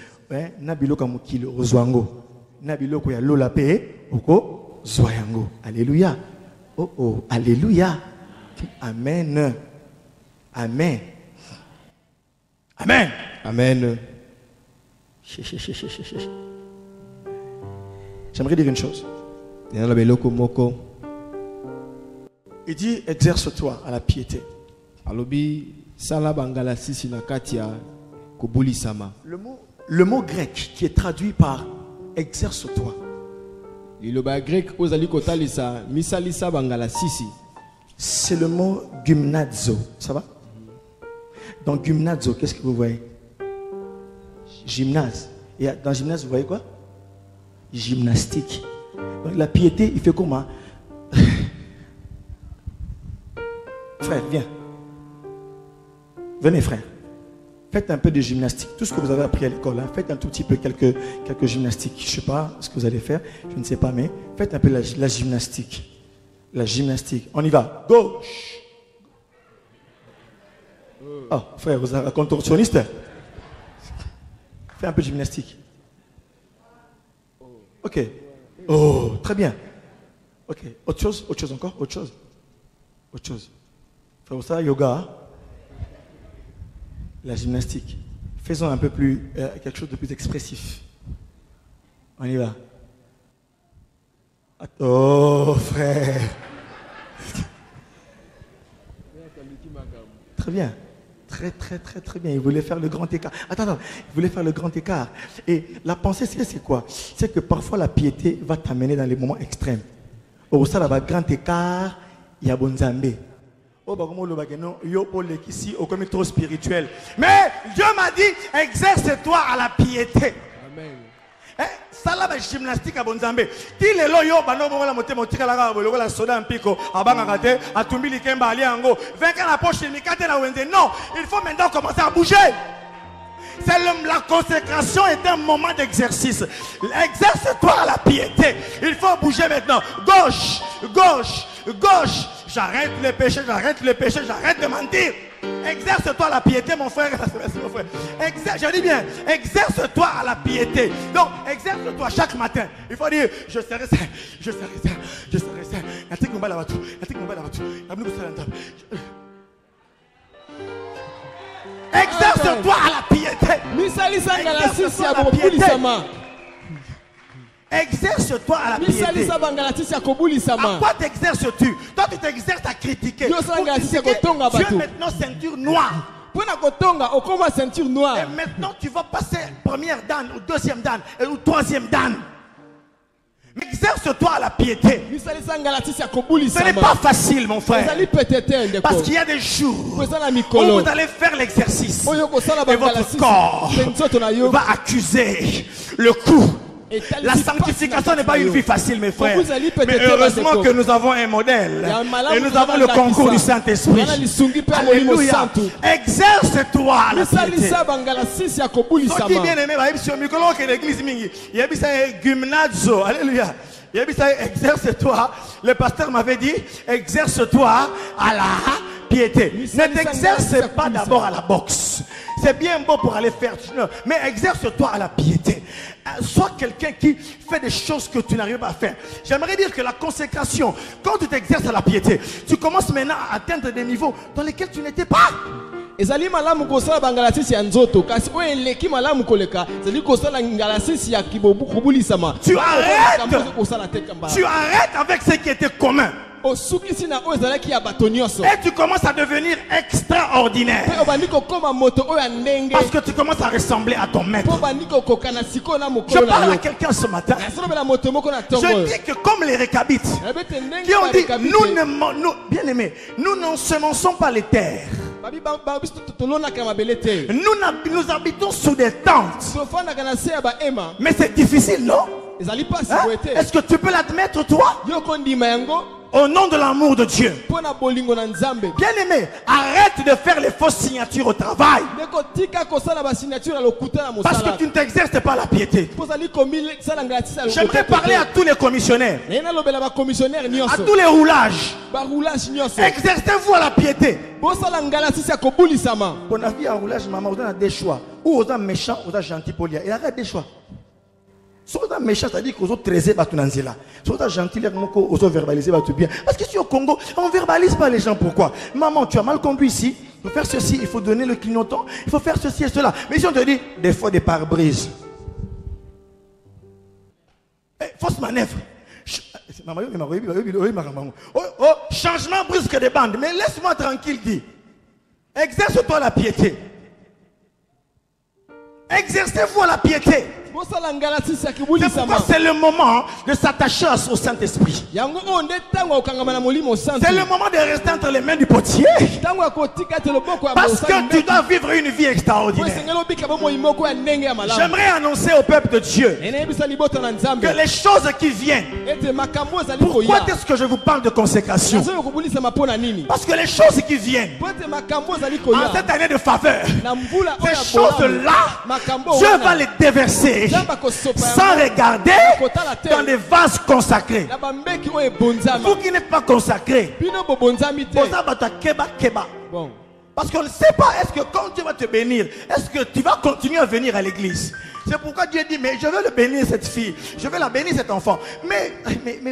na biloko mukilo ozwango, na biloko ya lola pe, oko zwayango. Alléluia. Oh oh, alléluia. Amen. Amen. Amen. Amen. J'aimerais dire une chose. Il dit exerce-toi à la piété. Alobi sala bangala sisi na kati ya kobulisama. Le mot grec qui est traduit par exerce-toi. Liloba grec ozali kotalisa misalisa bangala sisi. C'est le mot gymnazo. Ça va? Dans gymnazo, qu'est-ce que vous voyez? Gymnase. Et dans gymnase, vous voyez quoi? Gymnastique. Donc, la piété, il fait comment? Frère, viens. Venez, frère. Faites un peu de gymnastique. Tout ce que vous avez appris à l'école, hein, faites un tout petit peu quelques gymnastiques. Je ne sais pas ce que vous allez faire, je ne sais pas, mais faites un peu la gymnastique. La gymnastique. On y va. Gauche. Oh, frère, vous êtes un contorsionniste. Fais un peu de gymnastique. Ok. Oh, très bien. Ok. Autre chose encore? Autre chose. Frère, ça, yoga. La gymnastique. Faisons un peu plus, quelque chose de plus expressif. On y va. Oh, frère. Très bien. Très bien. Il voulait faire le grand écart. Attends. Il voulait faire le grand écart. Et la pensée, c'est quoi? C'est que parfois la piété va t'amener dans les moments extrêmes. Au ça, là-bas, grand écart, il y a Bonzambé. Oh, bah, comment le bagano, yo, pour les ici, au comme trop spirituel. Mais Dieu m'a dit, exerce-toi à la piété. Amen. Ça là, gymnastique à Bonzambé. Ti le lo yo, bah non, bon, la moté, moté, la soda en pico, à Bangagate, à Tumbili Kemba, à Liango, 20 la poche, il la Wende. Non, il faut maintenant commencer à bouger. La consécration est un moment d'exercice. Exerce-toi à la piété. Il faut bouger maintenant. Gauche. J'arrête le péché, j'arrête de mentir. Exerce-toi à la piété, mon frère. Je dis bien, exerce-toi à la piété. Donc, exerce-toi chaque matin. Il faut dire, je serai ça. Exerce-toi à la piété. Exerce-toi à la piété. À quoi t'exerces-tu? Toi, tu t'exerces à critiquer. Tu es maintenant ceinture noire. Et maintenant, tu vas passer première dan, ou deuxième dan, ou troisième dan. Mais exerce-toi à la piété. Ce n'est pas facile, mon frère. Parce qu'il y a des jours où vous allez faire l'exercice. Et votre corps va accuser le coup. La sanctification n'est pas une vie facile, mes frères. Mais heureusement que nous avons un modèle. Et nous avons le concours du Saint-Esprit. Alléluia. Exerce-toi à la piété. Alléluia. Exerce-toi. Le pasteur m'avait dit, exerce-toi à la piété. Ne t'exerce pas d'abord à la boxe. C'est bien beau pour aller faire, mais exerce-toi à la piété. Sois quelqu'un qui fait des choses que tu n'arrives pas à faire. J'aimerais dire que la consécration, quand tu t'exerces à la piété, tu commences maintenant à atteindre des niveaux dans lesquels tu n'étais pas. ezali malamu kosala bangalasisi ya nzoto kasi oyo eleki malamu koleka ezali kosala ngalasisi ya kibobukubulisama. Tu arrêtes avec ce qui était commun. Et tu commences à devenir extraordinaire. Parce que tu commences à ressembler à ton maître. Je parle à quelqu'un ce matin. Je dis que comme les Récabites qui ont dit, bien aimés, nous n'ensemençons pas les terres. Nous habitons sous des tentes. Mais c'est difficile, non? Est-ce que tu peux l'admettre, toi? Au nom de l'amour de Dieu. Bien aimé, arrête de faire les fausses signatures au travail. Parce que tu ne t'exerces pas la piété. J'aimerais parler à tous les commissionnaires, à tous les roulages. Exercez-vous à la piété. Pour la vie à roulage, maman, vous avez des choix. Ou vous êtes méchant, ou vous êtes gentil pour lui. Il arrête des choix. Si vous êtes méchant, c'est-à-dire que vous êtes trésé, si vous êtes gentil, vous êtes verbalisé, bien. Parce que si au Congo, on ne verbalise pas les gens. Pourquoi? Maman, tu as mal conduit ici. Il faut faire ceci, il faut donner le clignotant, il faut faire ceci et cela. Mais si on te dit, des fois des pare-brises. Fausse manœuvre. Changement brusque des bandes. Mais laisse-moi tranquille, dit. Exerce-toi la piété. Exercez-vous la piété. C'est pourquoi c'est le moment de s'attacher au Saint-Esprit. C'est le moment de rester entre les mains du potier. Parce que tu dois vivre une vie extraordinaire. J'aimerais annoncer au peuple de Dieu que les choses qui viennent. Pourquoi est-ce que je vous parle de consécration? Parce que les choses qui viennent en cette année de faveur, ces choses-là, Dieu va les déverser sans regarder dans des vases consacrés. Vous qui n'êtes pas consacrés, parce qu'on ne sait pas, est-ce que quand Dieu va te bénir, est-ce que tu vas continuer à venir à l'église? C'est pourquoi Dieu dit, mais je veux le bénir cette fille, je veux la bénir cet enfant. Mais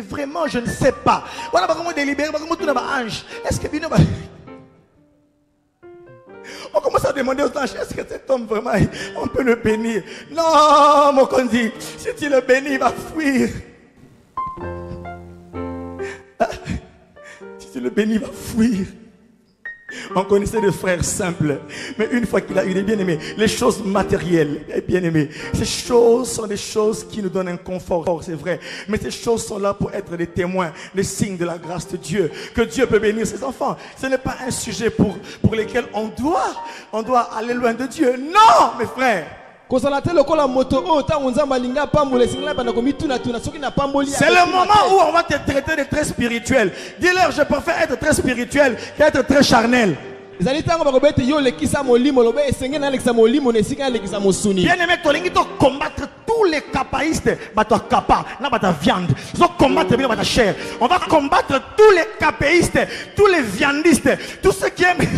vraiment, je ne sais pas. Voilà, comment délibérer, comment tout d'abord ange. Est-ce que on commence à demander aux anges, est-ce que cet homme vraiment, on peut le bénir? Non, mon condi, si tu le bénis, il va fuir. Si tu le bénis, il va fuir. On connaissait des frères simples, mais une fois qu'il a eu des bien-aimés, les choses matérielles, les bien-aimés, ces choses sont des choses qui nous donnent un confort, c'est vrai, mais ces choses sont là pour être des témoins, des signes de la grâce de Dieu, que Dieu peut bénir ses enfants. Ce n'est pas un sujet pour lesquels on doit aller loin de Dieu. Non, mes frères. C'est le moment où on va te traiter de très spirituel. Dis-leur, je préfère être très spirituel qu'être très charnel. Bien-aimé, tu dois combattre tous les capaïstes, chair. On va combattre tous les capéistes, tous les viandistes, tous ceux qui aiment.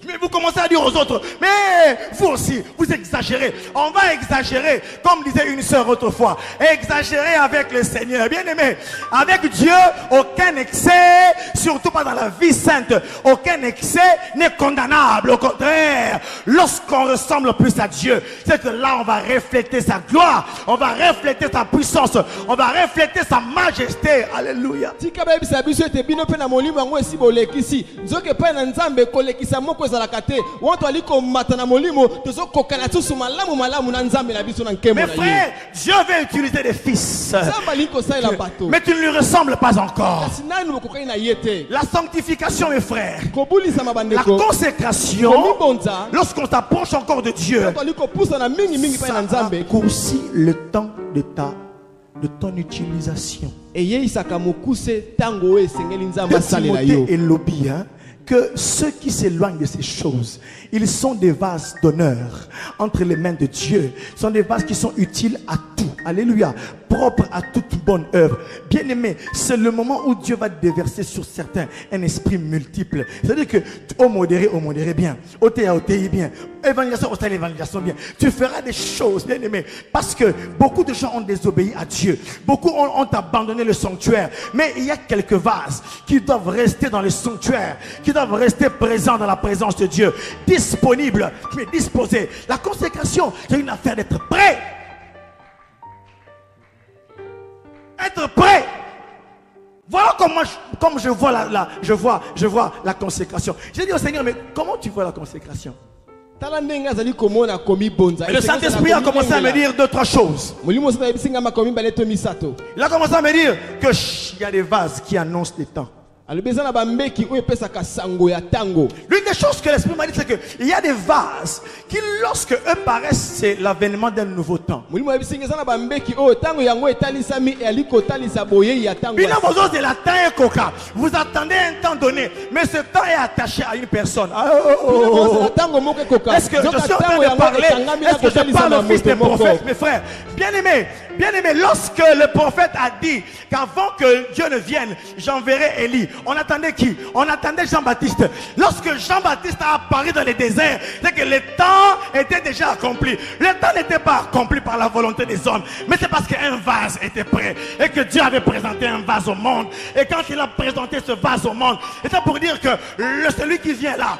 Mais vous commencez à dire aux autres, mais vous aussi, vous exagérez. On va exagérer, comme disait une sœur autrefois. Exagérer avec le Seigneur. Bien aimé, avec Dieu, aucun excès, surtout pas dans la vie sainte, aucun excès n'est condamnable. Au contraire, lorsqu'on ressemble plus à Dieu, c'est que là, on va refléter sa gloire, on va refléter sa puissance, on va refléter sa majesté. Alléluia. Mes frères, Dieu veut utiliser des fils, mais tu ne lui ressembles pas encore. La sanctification, mes frères, la consécration, lorsqu'on s'approche encore de Dieu, ça raccourcit le temps de ton utilisation. Timothée et Lobby, que ceux qui s'éloignent de ces choses, ils sont des vases d'honneur entre les mains de Dieu. Ils sont des vases qui sont utiles à tout. Alléluia. Propres à toute bonne œuvre. Bien aimé, c'est le moment où Dieu va déverser sur certains un esprit multiple. C'est-à-dire que au modéré bien. Au théi bien. Évangélisation au l'évangélisation bien. Tu feras des choses, bien aimé. Parce que beaucoup de gens ont désobéi à Dieu. Beaucoup ont abandonné le sanctuaire. Mais il y a quelques vases qui doivent rester dans le sanctuaire, qui doivent rester présents dans la présence de Dieu, disponibles, mais disposés. La consécration, c'est une affaire d'être prêt. Être prêt. Voilà comment je vois je vois la consécration. J'ai dit au Seigneur, mais comment tu vois la consécration? Et le Saint-Esprit a commencé à me dire deux, trois choses. Il a commencé à me dire qu'il y a des vases qui annoncent les temps. L'une des choses que l'Esprit m'a dit, c'est qu'il y a des vases qui, lorsque eux paraissent, c'est l'avènement d'un nouveau temps. Vous attendez un temps donné, mais ce temps est attaché à une personne. Est-ce que je suis en train de parler? Est-ce que je parle au fils des prophètes, mes frères? Bien aimé, lorsque le prophète a dit qu'avant que Dieu ne vienne, j'enverrai Élie, on attendait qui? On attendait Jean-Baptiste. Lorsque Jean-Baptiste a apparu dans les déserts, c'est que le temps était déjà accompli. Le temps n'était pas accompli par la volonté des hommes, mais c'est parce qu'un vase était prêt et que Dieu avait présenté un vase au monde. Et quand il a présenté ce vase au monde, c'est pour dire que celui qui vient là,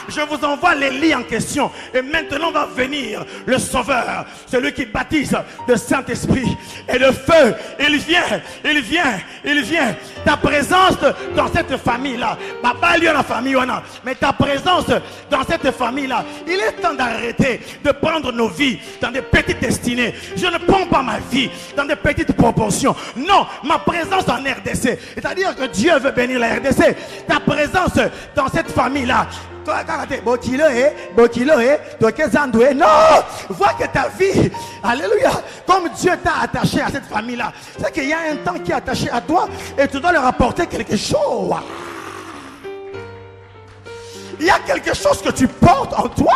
je vous envoie l'Élie en question. Et maintenant va venir le Sauveur, celui qui baptise de Saint-Esprit et de feu. Il vient. Ta présence dans cette famille-là, papa lui la famille, mais ta présence dans cette famille-là, il est temps d'arrêter de prendre nos vies dans des petites destinées. Je ne prends pas ma vie dans des petites proportions. Non, ma présence en RDC, c'est-à-dire que Dieu veut bénir la RDC. Ta présence dans cette famille-là, non, vois que ta vie, alléluia, comme Dieu t'a attaché à cette famille-là, c'est qu'il y a un temps qui est attaché à toi et tu dois leur apporter quelque chose. Il y a quelque chose que tu portes en toi.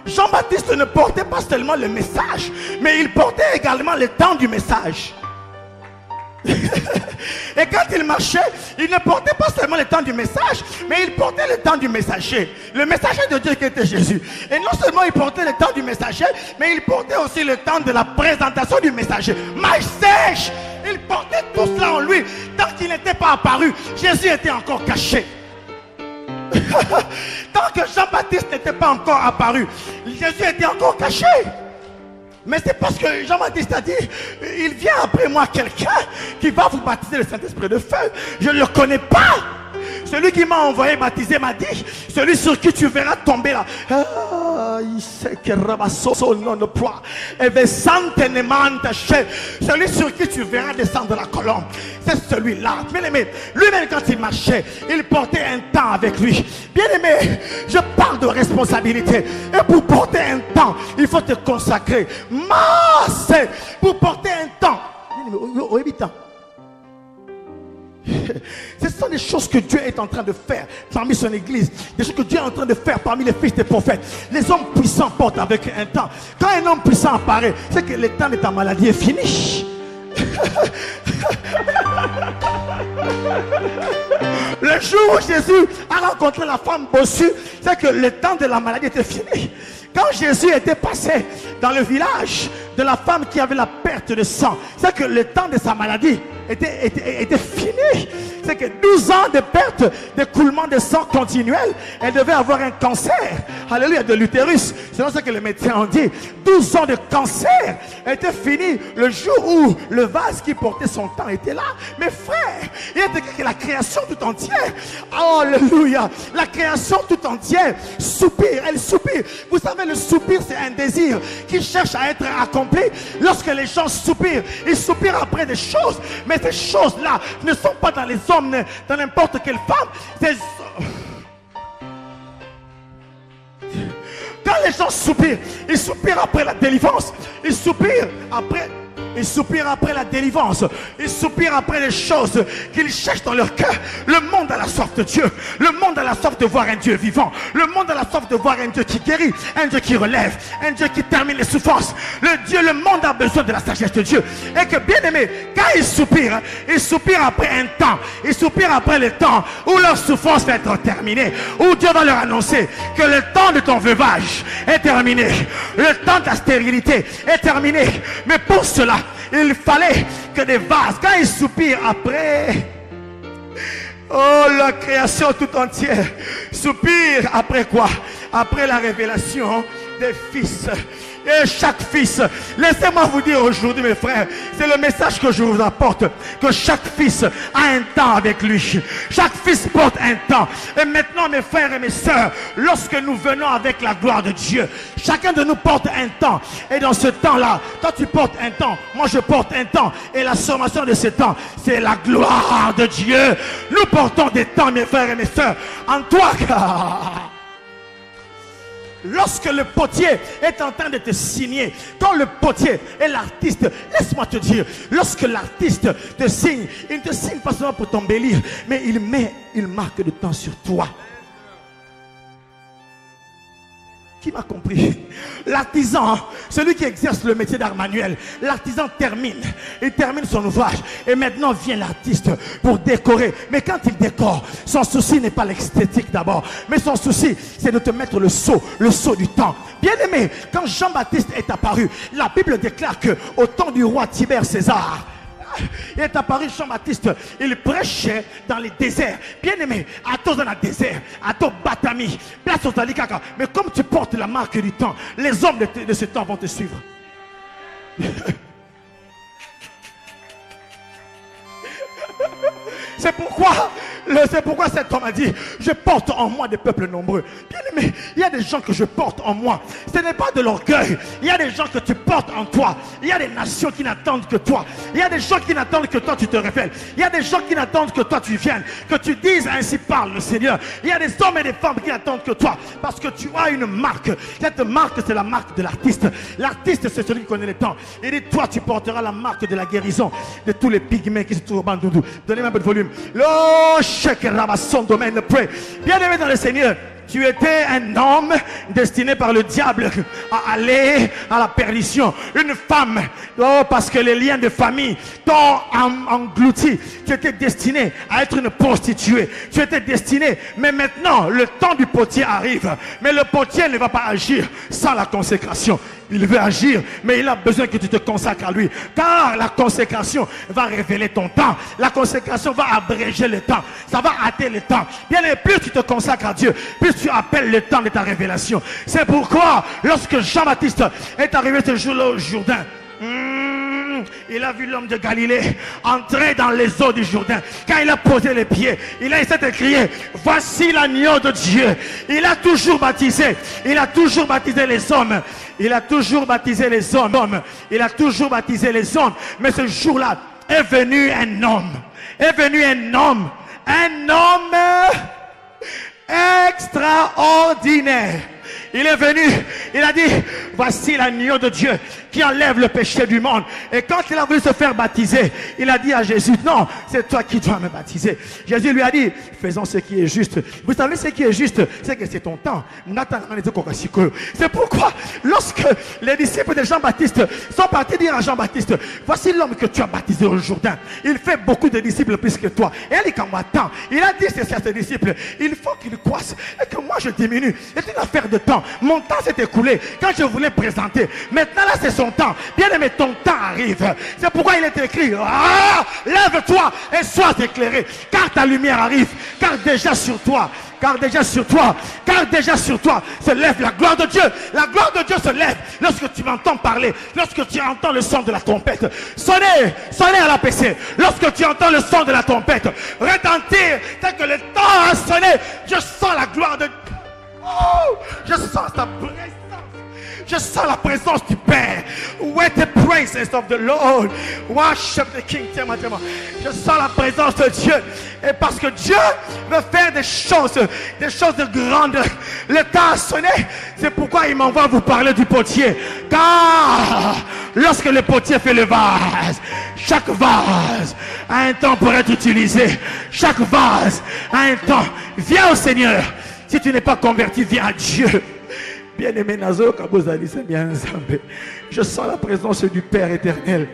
Jean-Baptiste ne portait pas seulement le message, mais il portait également le temps du message. Et quand il marchait, il ne portait pas seulement le temps du message, mais il portait le temps du messager. Le messager de Dieu qui était Jésus. Et non seulement il portait le temps du messager, mais il portait aussi le temps de la présentation du messager. Message, il portait tout cela en lui. Tant qu'il n'était pas apparu, Jésus était encore caché. Tant que Jean-Baptiste n'était pas encore apparu, Jésus était encore caché. Mais c'est parce que Jean-Baptiste a dit, il vient après moi quelqu'un qui va vous baptiser le Saint-Esprit de feu. Je ne le connais pas. Celui qui m'a envoyé baptiser m'a dit, celui sur qui tu verras tomber là. Celui sur qui tu verras descendre la colombe, c'est celui-là. Bien aimé, lui-même quand il marchait, il portait un temps avec lui. Bien aimé, je parle de responsabilité. Et pour porter un temps, il faut te consacrer. Pour porter un temps. Ce sont des choses que Dieu est en train de faire parmi son église. Des choses que Dieu est en train de faire parmi les fils des prophètes. Les hommes puissants portent avec un temps. Quand un homme puissant apparaît, c'est que le temps de ta maladie est fini. Le jour où Jésus a rencontré la femme bossue, c'est que le temps de la maladie était fini. Quand Jésus était passé dans le village de la femme qui avait la perte de sang, c'est que le temps de sa maladie était fini. C'est que 12 ans de perte, d'écoulement de sang continuel, elle devait avoir un cancer, alléluia, de l'utérus. C'est ce que les médecins ont dit. 12 ans de cancer était fini le jour où le vase qui portait son temps était là. Mes frères, il était que la création tout entière, alléluia, la création tout entière soupire, elle soupire. Vous savez, le soupir, c'est un désir qui cherche à être accompli. Lorsque les gens soupirent, ils soupirent après des choses, mais ces choses-là ne sont pas dans les hommes, dans n'importe quelle femme. Quand les gens soupirent, ils soupirent après la délivrance, ils soupirent après la délivrance, ils soupirent après les choses qu'ils cherchent dans leur cœur. Le monde a la soif de Dieu, le monde a la soif de voir un Dieu vivant, le monde a la soif de voir un Dieu qui guérit, un Dieu qui relève, un Dieu qui termine les souffrances. Le monde a besoin de la sagesse de Dieu. Et que bien aimé, quand ils soupirent après un temps, ils soupirent après le temps où leur souffrance va être terminée, où Dieu va leur annoncer que le temps de ton veuvage est terminé, le temps de ta stérilité est terminé. Mais pour cela, il fallait que des vases, quand ils soupirent après, oh, la création tout entière soupire après quoi? Après la révélation des fils. Et chaque fils, laissez-moi vous dire aujourd'hui, mes frères, c'est le message que je vous apporte, que chaque fils a un temps avec lui. Chaque fils porte un temps. Et maintenant, mes frères et mes sœurs, lorsque nous venons avec la gloire de Dieu, chacun de nous porte un temps. Et dans ce temps-là, toi tu portes un temps, moi je porte un temps. Et la sommation de ce temps, c'est la gloire de Dieu. Nous portons des temps, mes frères et mes sœurs. En toi, lorsque le potier est en train de te signer, quand le potier est l'artiste, laisse-moi te dire, lorsque l'artiste te signe, il ne te signe pas seulement pour t'embellir, mais il marque du temps sur toi. Qui m'a compris? L'artisan, celui qui exerce le métier d'art manuel, l'artisan il termine son ouvrage et maintenant vient l'artiste pour décorer. Mais quand il décore, son souci n'est pas l'esthétique d'abord, mais son souci c'est de te mettre le sceau du temps. Bien aimé, quand Jean-Baptiste est apparu, la Bible déclare que au temps du roi Tibère César, il est apparu Jean-Baptiste, il prêchait dans les déserts. Bien aimé, à tous dans le désert, à tous Batami, place aux Alikaka. Mais comme tu portes la marque du temps, les hommes de ce temps vont te suivre. C'est pourquoi cet homme a dit, je porte en moi des peuples nombreux. Bien aimé, il y a des gens que je porte en moi. Ce n'est pas de l'orgueil. Il y a des gens que tu portes en toi. Il y a des nations qui n'attendent que toi. Il y a des gens qui n'attendent que toi tu te révèles. Il y a des gens qui n'attendent que toi tu viennes, que tu dises ainsi parle le Seigneur. Il y a des hommes et des femmes qui n'attendent que toi, parce que tu as une marque. Cette marque, c'est la marque de l'artiste. L'artiste, c'est celui qui connaît les temps. Il dit, toi tu porteras la marque de la guérison de tous les pygmées qui se trouvent au Bandundu. Donnez-moi un peu de volume. Bien-aimé dans le Seigneur, tu étais un homme destiné par le diable à aller à la perdition. Une femme, oh, parce que les liens de famille t'ont englouti. Tu étais destiné à être une prostituée. Tu étais destiné, mais maintenant, le temps du potier arrive. Mais le potier ne va pas agir sans la consécration. Il veut agir, mais il a besoin que tu te consacres à lui. Car la consécration va révéler ton temps. La consécration va abréger le temps. Ça va hâter le temps. Bien, et plus tu te consacres à Dieu, plus tu appelles le temps de ta révélation. C'est pourquoi, lorsque Jean-Baptiste est arrivé ce jour-là au Jourdain, il a vu l'homme de Galilée entrer dans les eaux du Jourdain. Quand il a posé les pieds, il a essayé de crier, voici l'agneau de Dieu. Il a toujours baptisé. Il a toujours baptisé les hommes. Il a toujours baptisé les hommes. Il a toujours baptisé les hommes. Mais ce jour-là est venu un homme. Est venu un homme. Un homme extraordinaire. Il est venu, il a dit, voici l'agneau de Dieu qui enlève le péché du monde. Et quand il a voulu se faire baptiser, il a dit à Jésus, non, c'est toi qui dois me baptiser. Jésus lui a dit, faisons ce qui est juste. Vous savez ce qui est juste, c'est que c'est ton temps. C'est pourquoi, lorsque les disciples de Jean-Baptiste sont partis dire à Jean-Baptiste, voici l'homme que tu as baptisé au Jourdain. Il fait beaucoup de disciples plus que toi. Et il a dit à ses disciples, il faut qu'il croisse et que moi je diminue. C'est une affaire de temps. Mon temps s'est écoulé quand je voulais présenter. Maintenant là c'est son temps. Bien aimé, ton temps arrive. C'est pourquoi il est écrit, lève-toi et sois éclairé, car ta lumière arrive. Car déjà sur toi se lève la gloire de Dieu. La gloire de Dieu se lève lorsque tu m'entends parler, lorsque tu entends le son de la trompette. Sonnez à la PC. Lorsque tu entends le son de la trompette retentir, tel que le temps a sonné, je sens la gloire de Dieu. Oh, je sens ta présence. Je sens la présence du Père. Where the presence of the Lord. Worship the King. Je sens la présence de Dieu. Et parce que Dieu veut faire des choses de grandes. Le temps a sonné. C'est pourquoi il m'envoie vous parler du potier. Car lorsque le potier fait le vase, chaque vase a un temps pour être utilisé. Chaque vase a un temps. Viens au Seigneur. Si tu n'es pas converti, viens à Dieu. Bien-aimé Nazo Kabozali, c'est bien Zambé. Je sens la présence du Père éternel.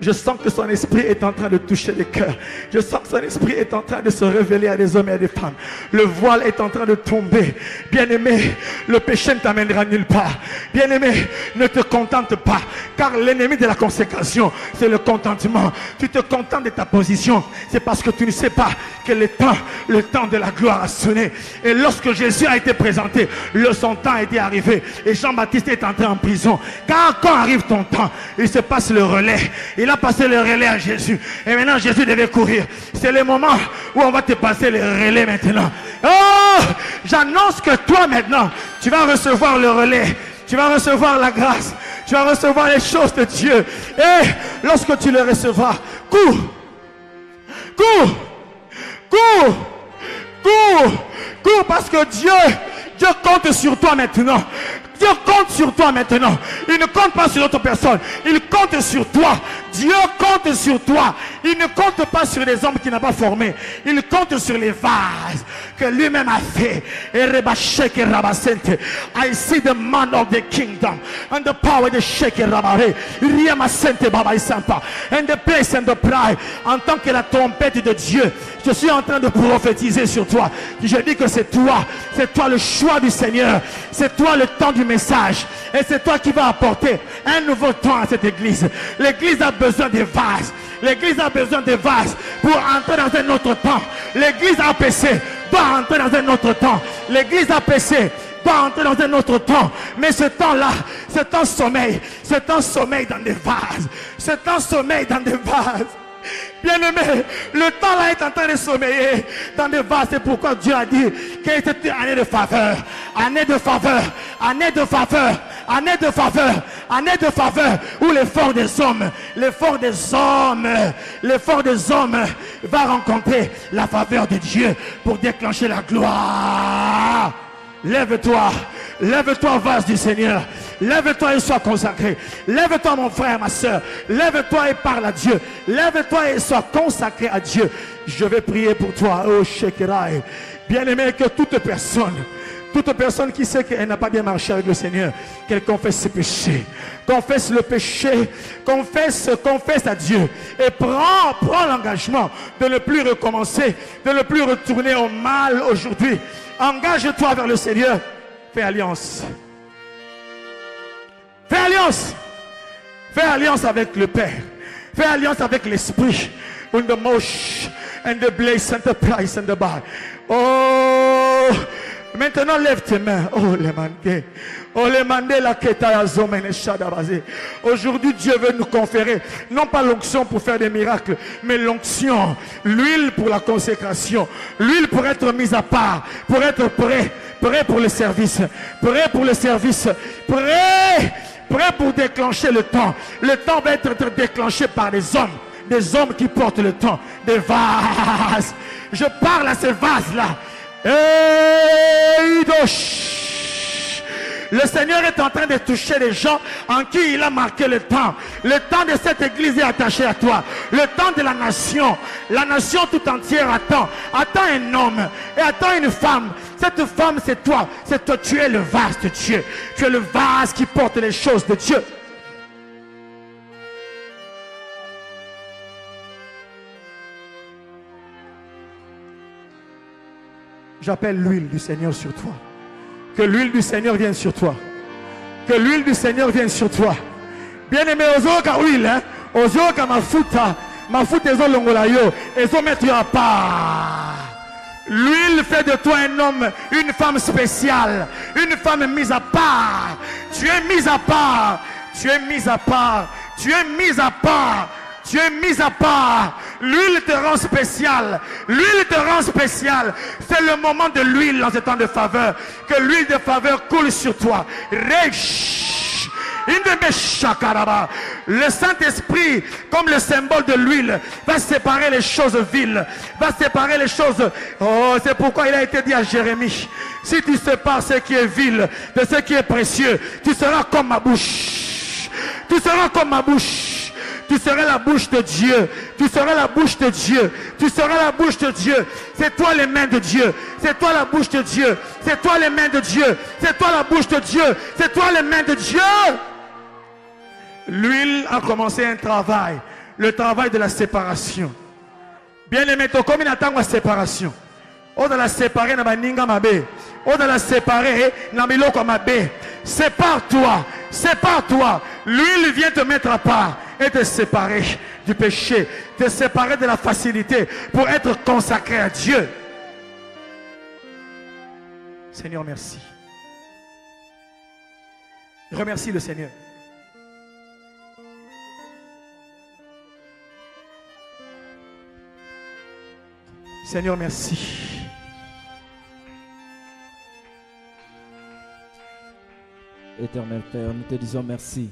Je sens que son esprit est en train de toucher les cœurs. Je sens que son esprit est en train de se révéler à des hommes et à des femmes. Le voile est en train de tomber. Bien-aimé, le péché ne t'amènera nulle part. Bien-aimé, ne te contente pas. Car l'ennemi de la consécration, c'est le contentement. Tu te contentes de ta position. C'est parce que tu ne sais pas que le temps de la gloire a sonné. Et lorsque Jésus a été présenté, son temps était arrivé. Et Jean-Baptiste est entré en prison. Car quand arrive ton temps, il se passe le relais. Il a passé le relais à Jésus. Et maintenant Jésus devait courir. C'est le moment où on va te passer le relais maintenant. Oh, j'annonce que toi maintenant, tu vas recevoir le relais. Tu vas recevoir la grâce. Tu vas recevoir les choses de Dieu. Et lorsque tu le recevras, cours parce que Dieu compte sur toi maintenant. Dieu compte sur toi maintenant. Il ne compte pas sur d'autres personnes. Il compte sur toi. Dieu compte sur toi. Il ne compte pas sur les hommes qu'il n'a pas formés. Il compte sur les vases que lui-même a fait. I see the man of the kingdom and the power of the shaker rabare. And the place and the pride. En tant que la trompette de Dieu, je suis en train de prophétiser sur toi. Je dis que c'est toi le choix du Seigneur. C'est toi le temps du message. Et c'est toi qui vas apporter un nouveau temps à cette église. L'église a besoin des vases. L'église a besoin des vases pour entrer dans un autre temps. L'église APC doit entrer dans un autre temps. L'église APC doit entrer dans un autre temps. Mais ce temps-là, c'est un sommeil. C'est un sommeil dans des vases. C'est un sommeil dans des vases. Bien-aimé, le temps là est en train de sommeiller dans des vases. C'est pourquoi Dieu a dit que c'était une année de faveur. Année de faveur. Année de faveur. Année de faveur. Année de faveur. Où l'effort des hommes, l'effort des hommes, l'effort des hommes va rencontrer la faveur de Dieu pour déclencher la gloire. Lève-toi. Lève-toi, vase du Seigneur. Lève-toi et sois consacré. Lève-toi, mon frère, ma soeur. Lève-toi et parle à Dieu. Lève-toi et sois consacré à Dieu. Je vais prier pour toi, oh Shekirai. Bien-aimé, que toute personne qui sait qu'elle n'a pas bien marché avec le Seigneur, qu'elle confesse ses péchés. Confesse le péché. Confesse à Dieu. Et prends l'engagement de ne plus recommencer, de ne plus retourner au mal aujourd'hui. Engage-toi vers le Seigneur. Fais alliance. Fais alliance. Fais alliance avec le Père. Fais alliance avec l'Esprit. And the mosh and the blaze and the price and the bar. Oh, maintenant lève tes mains. Oh, les mandés. Oh, les mandés, la keta zomene shadabazé. Aujourd'hui, Dieu veut nous conférer, non pas l'onction pour faire des miracles, mais l'onction, l'huile pour la consécration, l'huile pour être mise à part, pour être prêt pour le service, prêt pour le service, prêt pour déclencher le temps. Le temps va être déclenché par des hommes qui portent le temps, des vases. Je parle à ces vases-là. Le Seigneur est en train de toucher les gens en qui il a marqué le temps. Le temps de cette église est attaché à toi. Le temps de la nation tout entière attend. Attend un homme et attend une femme. Cette femme, c'est toi. C'est toi. Tu es le vase de Dieu. Tu es le vase qui porte les choses de Dieu. J'appelle l'huile du Seigneur sur toi. Que l'huile du Seigneur vienne sur toi. Que l'huile du Seigneur vienne sur toi. Bien-aimé, ozoka huile, hein? Ozoka mafuta ezo longola yo, ezo mettre à part. L'huile fait de toi un homme, une femme spéciale, une femme mise à part. Tu es mise à part. Tu es mise à part. Tu es mise à part. Tu es mise à part. L'huile te rend spécial. L'huile te rend spécial. C'est le moment de l'huile dans ce temps de faveur. Que l'huile de faveur coule sur toi. Le Saint-Esprit, comme le symbole de l'huile, va séparer les choses viles. Va séparer les choses. Oh, c'est pourquoi il a été dit à Jérémie: si tu sépares ce qui est vil de ce qui est précieux, tu seras comme ma bouche. Tu seras comme ma bouche. Tu seras la bouche de Dieu. Tu seras la bouche de Dieu. Tu seras la bouche de Dieu. C'est toi les mains de Dieu. C'est toi la bouche de Dieu. C'est toi les mains de Dieu. C'est toi la bouche de Dieu. C'est toi les mains de Dieu. L'huile a commencé un travail. Le travail de la séparation. Bien aimé, comme il attend la séparation. On doit la séparer na baninga mabe. On doit la séparer na miloko mabe. Sépare-toi. Sépare-toi. L'huile vient te mettre à part et te séparer du péché, te séparer de la facilité pour être consacré à Dieu. Seigneur, merci. Remercie le Seigneur. Seigneur, merci. Éternel Père, nous te disons merci.